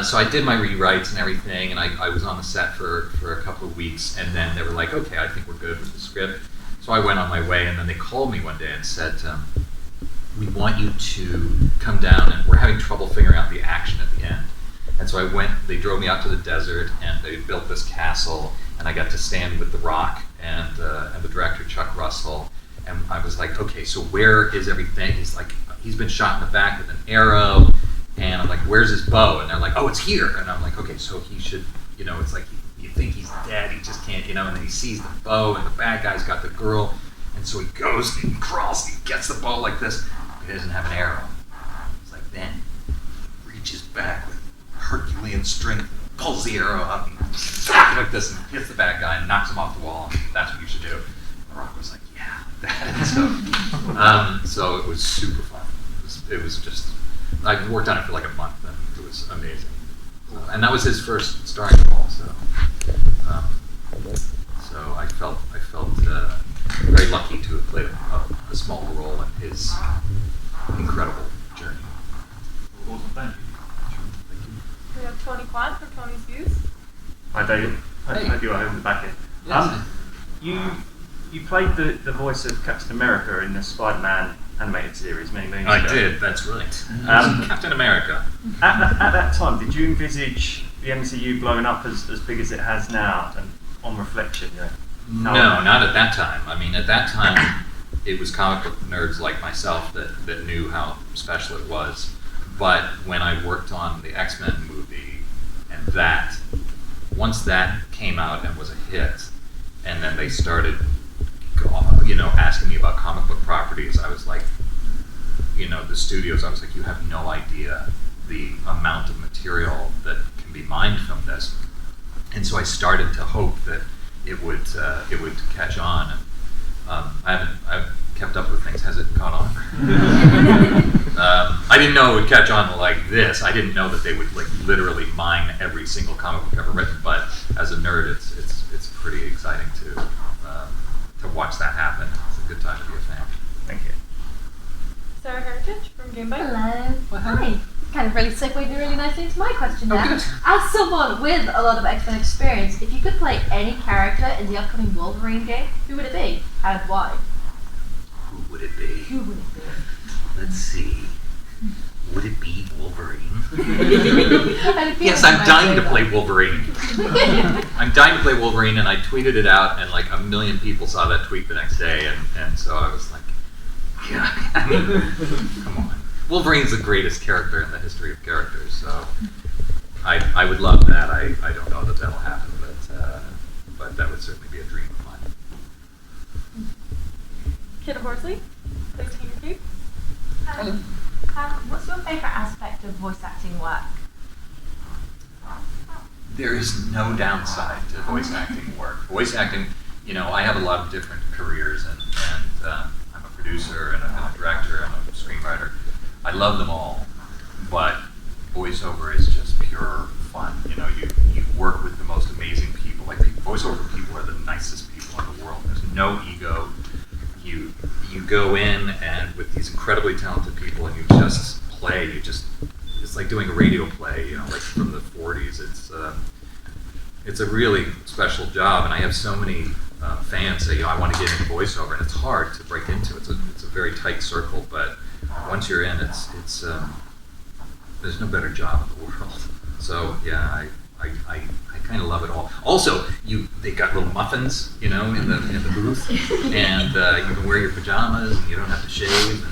G: so I did my rewrites and everything, and I was on the set for a couple of weeks, and then they were like, okay, I think we're good with the script. So I went on my way, and then they called me one day and said, we want you to come down, and we're having trouble figuring out the action at the end. And so I went, they drove me out to the desert, and they built this castle, and I got to stand with The Rock and the director, Chuck Russell, and I was like, okay, so where is everything? He's like, he's been shot in the back with an arrow, and I'm like, where's his bow? And they're like, oh, it's here. And I'm like, okay, so he should, it's like, you think he's dead, he just can't, and then he sees the bow, and the bad guy's got the girl, and so he goes and he crawls, and he gets the bow like this, but he doesn't have an arrow. It's like, then he reaches back with Herculean strength, pulls the arrow up, and like this, and hits the bad guy, and knocks him off the wall, and that's what you should do. The Rock was like, yeah, like that. So it was super fun. It was just, I worked on it for like a month, and it was amazing. And that was his first starring role, so I felt very lucky to have played a small role in his incredible journey.
H: Awesome, thank you.
F: We have Tony Quant from Tony's Views.
I: Hi David,
G: Hey.
I: hope you are in the back end.
G: Yes.
I: You played the voice of Captain America in the Spider-Man animated series many moons ago.
G: I did, that's right. Captain America.
I: At that time, did you envisage the MCU blowing up as big as it has now? And on reflection,
G: No, not at that time. I mean, at that time, it was comic book nerds like myself that knew how special it was. But when I worked on the X-Men movie, and once that came out and was a hit, and then they started, asking me about comic book properties, I was like, the studios, I was like, you have no idea the amount of material that can be mined from this. And so I started to hope that it would catch on. And I've kept up with things. Has it caught on? I didn't know it would catch on like this. I didn't know that they would like literally mine every single comic book ever written. But as a nerd, it's pretty exciting to watch that happen. It's a good time to be a fan.
I: Thank you.
F: Sarah Heritage from Gamebite.
J: Hello.
G: Well,
J: Hi. Kind of really segued really nicely into my question there.
G: good.
J: As someone with a lot of X-Men experience, if you could play any character in the upcoming Wolverine game, who would it be and why?
G: Who would it be?
J: Who would it be?
G: Let's see. Would it be Wolverine?
J: I feel
G: Yes,
J: like
G: I'm
J: I
G: dying
J: might
G: to
J: say
G: play
J: that.
G: Wolverine. I'm dying to play Wolverine, and I tweeted it out, and like 1 million people saw that tweet the next day, and so I was like, yeah, I mean, come on. Wolverine's the greatest character in the history of characters, so I would love that. I don't know that that'll happen, but that would certainly be a dream of mine.
F: Kid Horsley, please take your cue.
J: What's your favourite aspect of voice acting work?
G: There is no downside to voice acting work. Voice acting, I have a lot of different careers, and I'm a producer, and I'm a director, I'm a screenwriter. I love them all, but voiceover is just pure fun. You work with the most amazing people. Like voiceover people are the nicest people in the world. There's no ego. You go in and with these incredibly talented people, and you just play. It's like doing a radio play, like from the 40s. It's a really special job, and I have so many fans say, I want to get into voiceover, and it's hard to break into. It's a very tight circle, but once you're in, it's there's no better job in the world. So yeah, I kind of love it all. Also, they got little muffins, in the booth, and you can wear your pajamas, and you don't have to shave,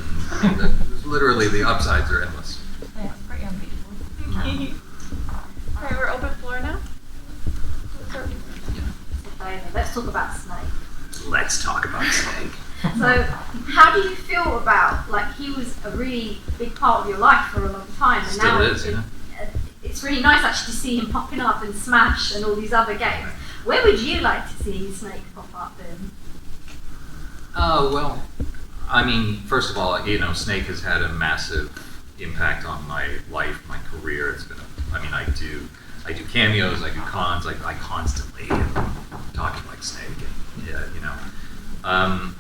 G: and literally the upsides are endless.
F: Yeah, it's pretty unbeatable. All right, we're open floor now.
J: Let's talk about Snake.
G: Let's talk about Snake.
J: So, how do you feel about, he was a really big part of your life for a long time, and
G: Still
J: now
G: is, yeah.
J: It's really nice actually to see him popping up in Smash and all these other games. Where would you like to see Snake pop up in?
G: Well, I mean, first of all, Snake has had a massive impact on my life, my career. It's been, I do cameos, I do cons, I constantly am talking like Snake, and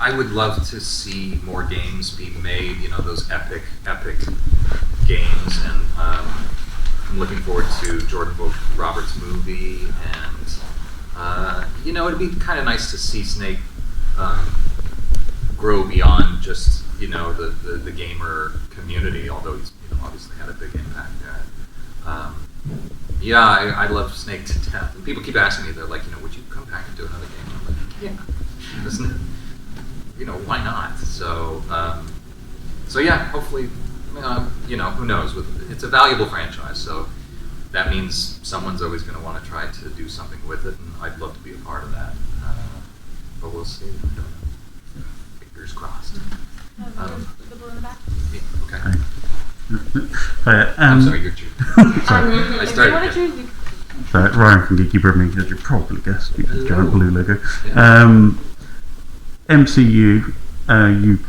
G: I would love to see more games being made, those epic games, and I'm looking forward to Jordan Vogt Roberts' movie, and it'd be kind of nice to see Snake grow beyond just the gamer community, although he's obviously had a big impact there. I love Snake to death, and people keep asking me, they're like, would you come back and do another game? I'm like, yeah, isn't it? Why not? So yeah, hopefully, who knows? It's a valuable franchise, so that means someone's always going to want to try to do something with it, and I'd love to be a part of that. But we'll see. Fingers crossed.
F: The blue in the back.
G: Yeah, okay.
K: I'm
G: sorry, you're cheating. I started.
K: Ryan from Geeky Brummie, as you probably guessed, because giant blue logo.
G: Yeah.
K: MCU,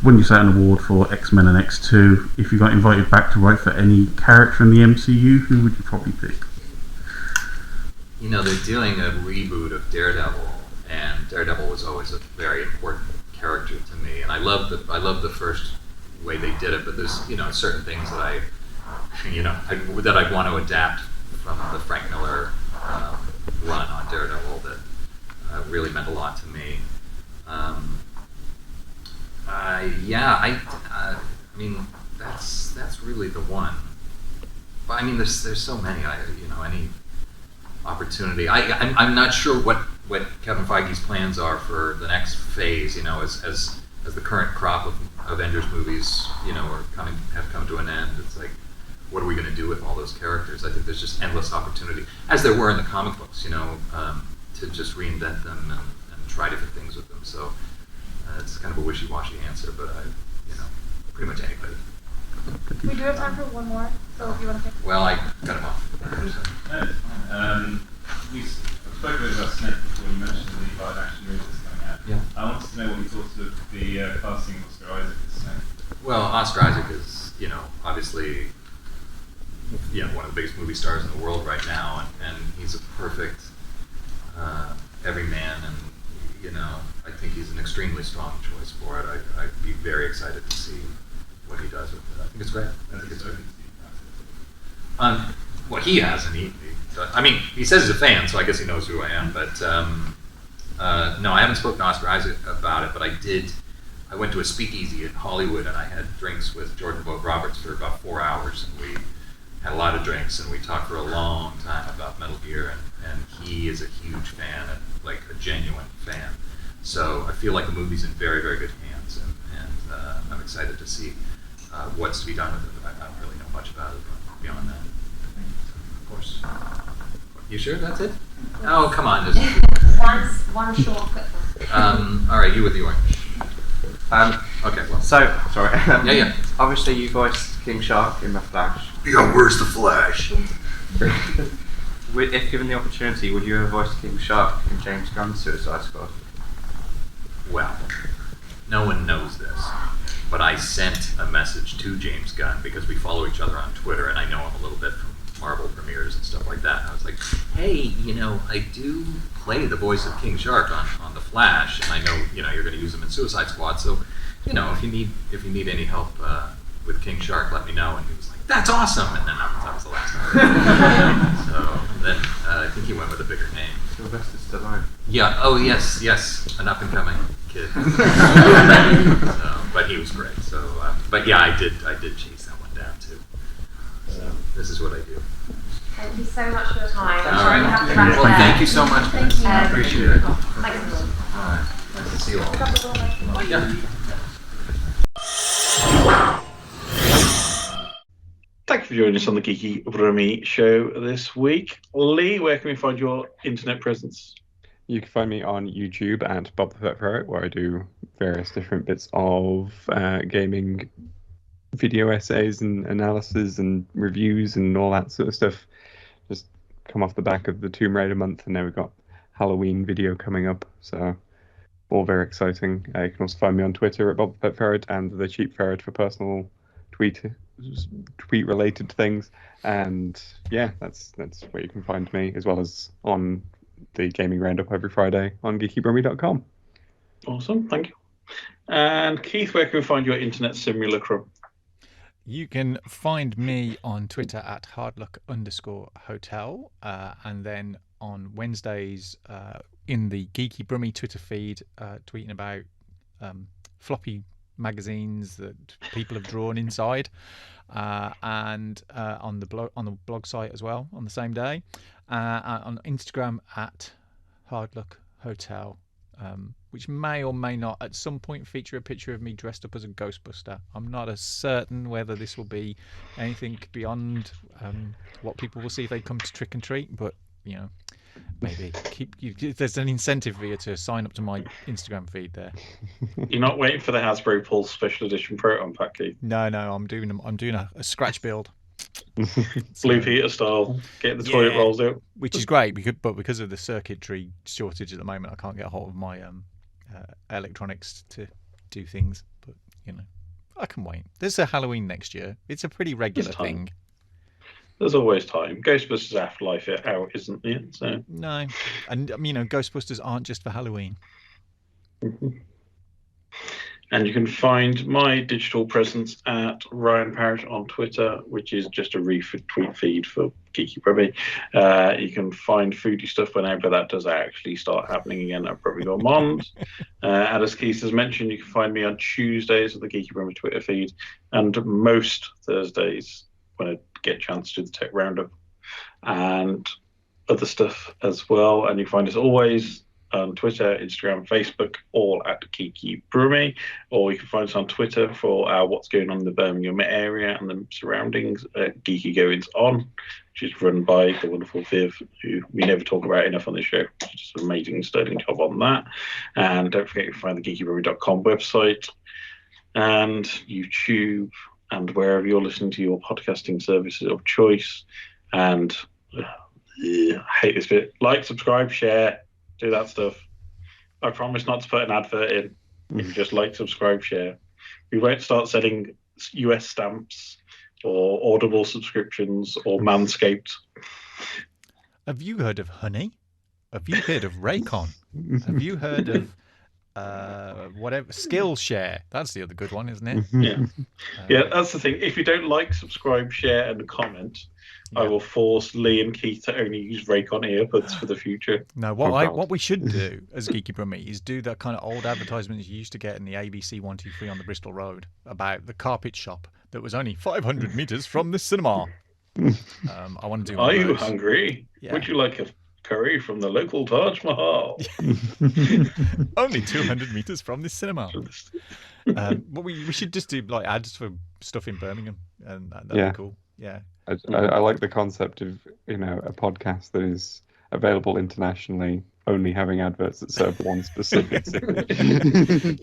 K: when you set an award for X-Men and X2, if you got invited back to write for any character in the MCU, who would you probably pick?
G: They're doing a reboot of Daredevil, and Daredevil was always a very important character to me, and I love the first way they did it, but there's certain things that I'd want to adapt from the Frank Miller run on Daredevil that really meant a lot to me. That's really the one. But there's so many. Any opportunity. I'm not sure what Kevin Feige's plans are for the next phase. As the current crop of Avengers movies, have come to an end. It's like, what are we going to do with all those characters? I think there's just endless opportunity, as there were in the comic books. To just reinvent them and try different things with them. So it's kind of a wishy-washy answer, but pretty much anybody.
F: We do have time for one more, so if you want to pick.
G: Well, I cut him off.
L: We spoke a bit about Snake before. You mentioned the live action movie that's coming out.
G: Yeah.
L: I wanted to know what you thought of the casting of Oscar Isaac as Snake.
G: Well, Oscar Isaac is, obviously, one of the biggest movie stars in the world right now, and he's a perfect everyman, and I think he's an extremely strong choice for it. I'd be very excited to see what he does with it. I think it's great. Well, he hasn't. He says he's a fan, so I guess he knows who I am. But no, I haven't spoken to Oscar Isaac about it. But I went to a speakeasy in Hollywood, and I had drinks with Jordan Vogt Roberts for about 4 hours, and we had a lot of drinks, and we talked for a long time about Metal Gear, and he is a huge fan, and like a genuine fan. So I feel like the movie's in very, very good hands, and I'm excited to see what's to be done with it. But I don't really know much about it beyond that. Of course. You sure that's it? Oh, come on, just
J: One short quick one.
G: all right, you with the orange. Okay, well.
M: So, sorry.
G: Yeah.
M: Obviously, you voiced King Shark in The Flash.
G: Yeah, where's the Flash?
M: If given the opportunity, would you have voiced King Shark in James Gunn's Suicide Squad?
G: Well, no one knows this, but I sent a message to James Gunn because we follow each other on Twitter, and I know him a little bit from Marvel premieres and stuff like that. And I was like, hey, I do play the voice of King Shark on The Flash, and I know, you're going to use him in Suicide Squad, so, if you need any help with King Shark, let me know. And he was like, that's awesome! And then that was the last time. So then I think he went with a bigger name.
M: Sylvester Stallone.
G: Yeah. Oh yes, an up and coming kid. But he was great. So, but yeah, I did chase that one down too. So this is what I do.
F: Thank you so much for your time. I'm
G: All
F: sorry
G: right.
F: we have to wrap
G: Well,
F: there.
G: thank you so much.
F: Thank you.
G: I appreciate it.
F: Thanks.
G: All right. Nice to see you all. Yeah.
A: Thank you for joining us on the Geeky Brummie show this week. Lee, where can we find your internet presence?
C: You can find me on YouTube at BobThePetFerret, where I do various different bits of gaming video essays and analysis and reviews and all that sort of stuff. Just come off the back of the Tomb Raider month, and now we've got Halloween video coming up, so all very exciting. You can also find me on Twitter at BobThePetFerret and the Cheap Ferret for personal tweet related things. And yeah, that's where you can find me, as well as on the gaming roundup every Friday on geekybrummie.com.
A: Awesome, thank you. And Keith, where can we find your internet simulacrum?
B: You can find me on Twitter at hardluck_hotel, and then on Wednesdays in the Geeky Brummie Twitter feed, tweeting about floppy magazines that people have drawn inside, and on the blog site as well on the same day, on Instagram at hardluckhotel. Which may or may not at some point feature a picture of me dressed up as a Ghostbuster. I'm not as certain whether this will be anything beyond what people will see if they come to trick and treat, but you know, maybe there's an incentive for you to sign up to my Instagram feed there.
A: You're not waiting for the Hasbro Pulse Special Edition Proton Pack, Keith?
B: No, I'm doing a scratch build.
A: Blue Peter style, getting the toilet rolls out.
B: Which is great, but because of the circuitry shortage at the moment, I can't get a hold of my electronics to do things. But you know, I can wait. There's a Halloween next year. It's a pretty regular thing.
A: There's always time. Ghostbusters Afterlife out, isn't it? So
B: no, and you know, Ghostbusters aren't just for Halloween.
A: Mm-hmm. And you can find my digital presence at Ryan Parrott on Twitter, which is just a retweet feed for Geeky Brummie. You can find foodie stuff whenever that does actually start happening again at Brummie Gourmand. And as Keith has mentioned, you can find me on Tuesdays at the Geeky Brummie Twitter feed, and most Thursdays when I get a chance to do the Tech Roundup and other stuff as well. And you can find us always on Twitter, Instagram, Facebook, all at Geeky Brummie, or you can find us on Twitter for what's going on in the Birmingham area and the surroundings. Geeky Goings On, which is run by the wonderful Viv, who we never talk about enough on this show. She's an amazing, sterling job on that. And don't forget you can find the geekybrummie.com website and YouTube and wherever you're listening to your podcasting services of choice. And I hate this bit. Like, subscribe, share. Do that stuff. I promise not to put an advert in. You can just like, subscribe, share. We won't start selling US stamps or Audible subscriptions or Manscaped.
B: Have you heard of Honey? Have you heard of Raycon? Have you heard of whatever Skillshare? That's the other good one, isn't it?
A: Yeah, that's the thing. If you don't like, subscribe, share, and comment, I will force Lee and Keith to only use Raycon earbuds for the future.
B: No, what we should do as Geeky Brummie is do that kind of old advertisements you used to get in the ABC 123 on the Bristol Road about the carpet shop that was only 500 metres from the cinema. I want to do.
A: Are you hungry?
B: Yeah.
A: Would you like a curry from the local Taj Mahal?
B: Only 200 metres from the cinema. But we should just do like ads for stuff in Birmingham, and that'd be cool. Yeah.
C: I like the concept of, you know, a podcast that is available internationally, only having adverts that serve one specific city.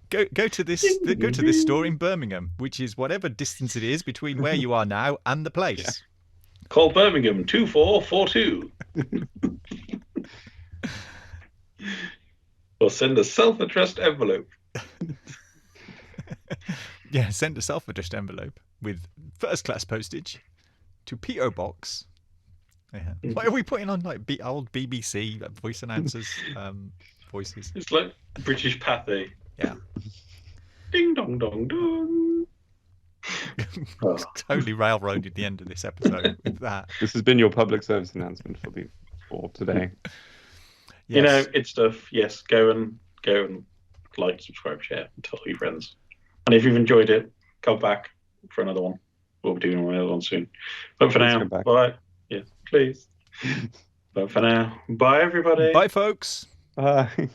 B: Go to this store in Birmingham, which is whatever distance it is between where you are now and the place.
A: Yeah. Call Birmingham 2442. Or send a self-addressed envelope.
B: Yeah, send a self-addressed envelope with first-class postage to P.O. Box. Yeah. What are we putting on, like old BBC voice announcers voices?
A: It's like British Pathy.
B: Yeah.
A: Ding dong dong dong.
B: Totally railroaded the end of this episode with that.
C: This has been your public service announcement for today.
A: You know, it's stuff. Yes, go and like, subscribe, share, and tell your friends. And if you've enjoyed it, come back for another one. We'll be doing another one soon. But for now, bye. Yeah, please. But for now, bye everybody.
B: Bye, folks.
C: Bye.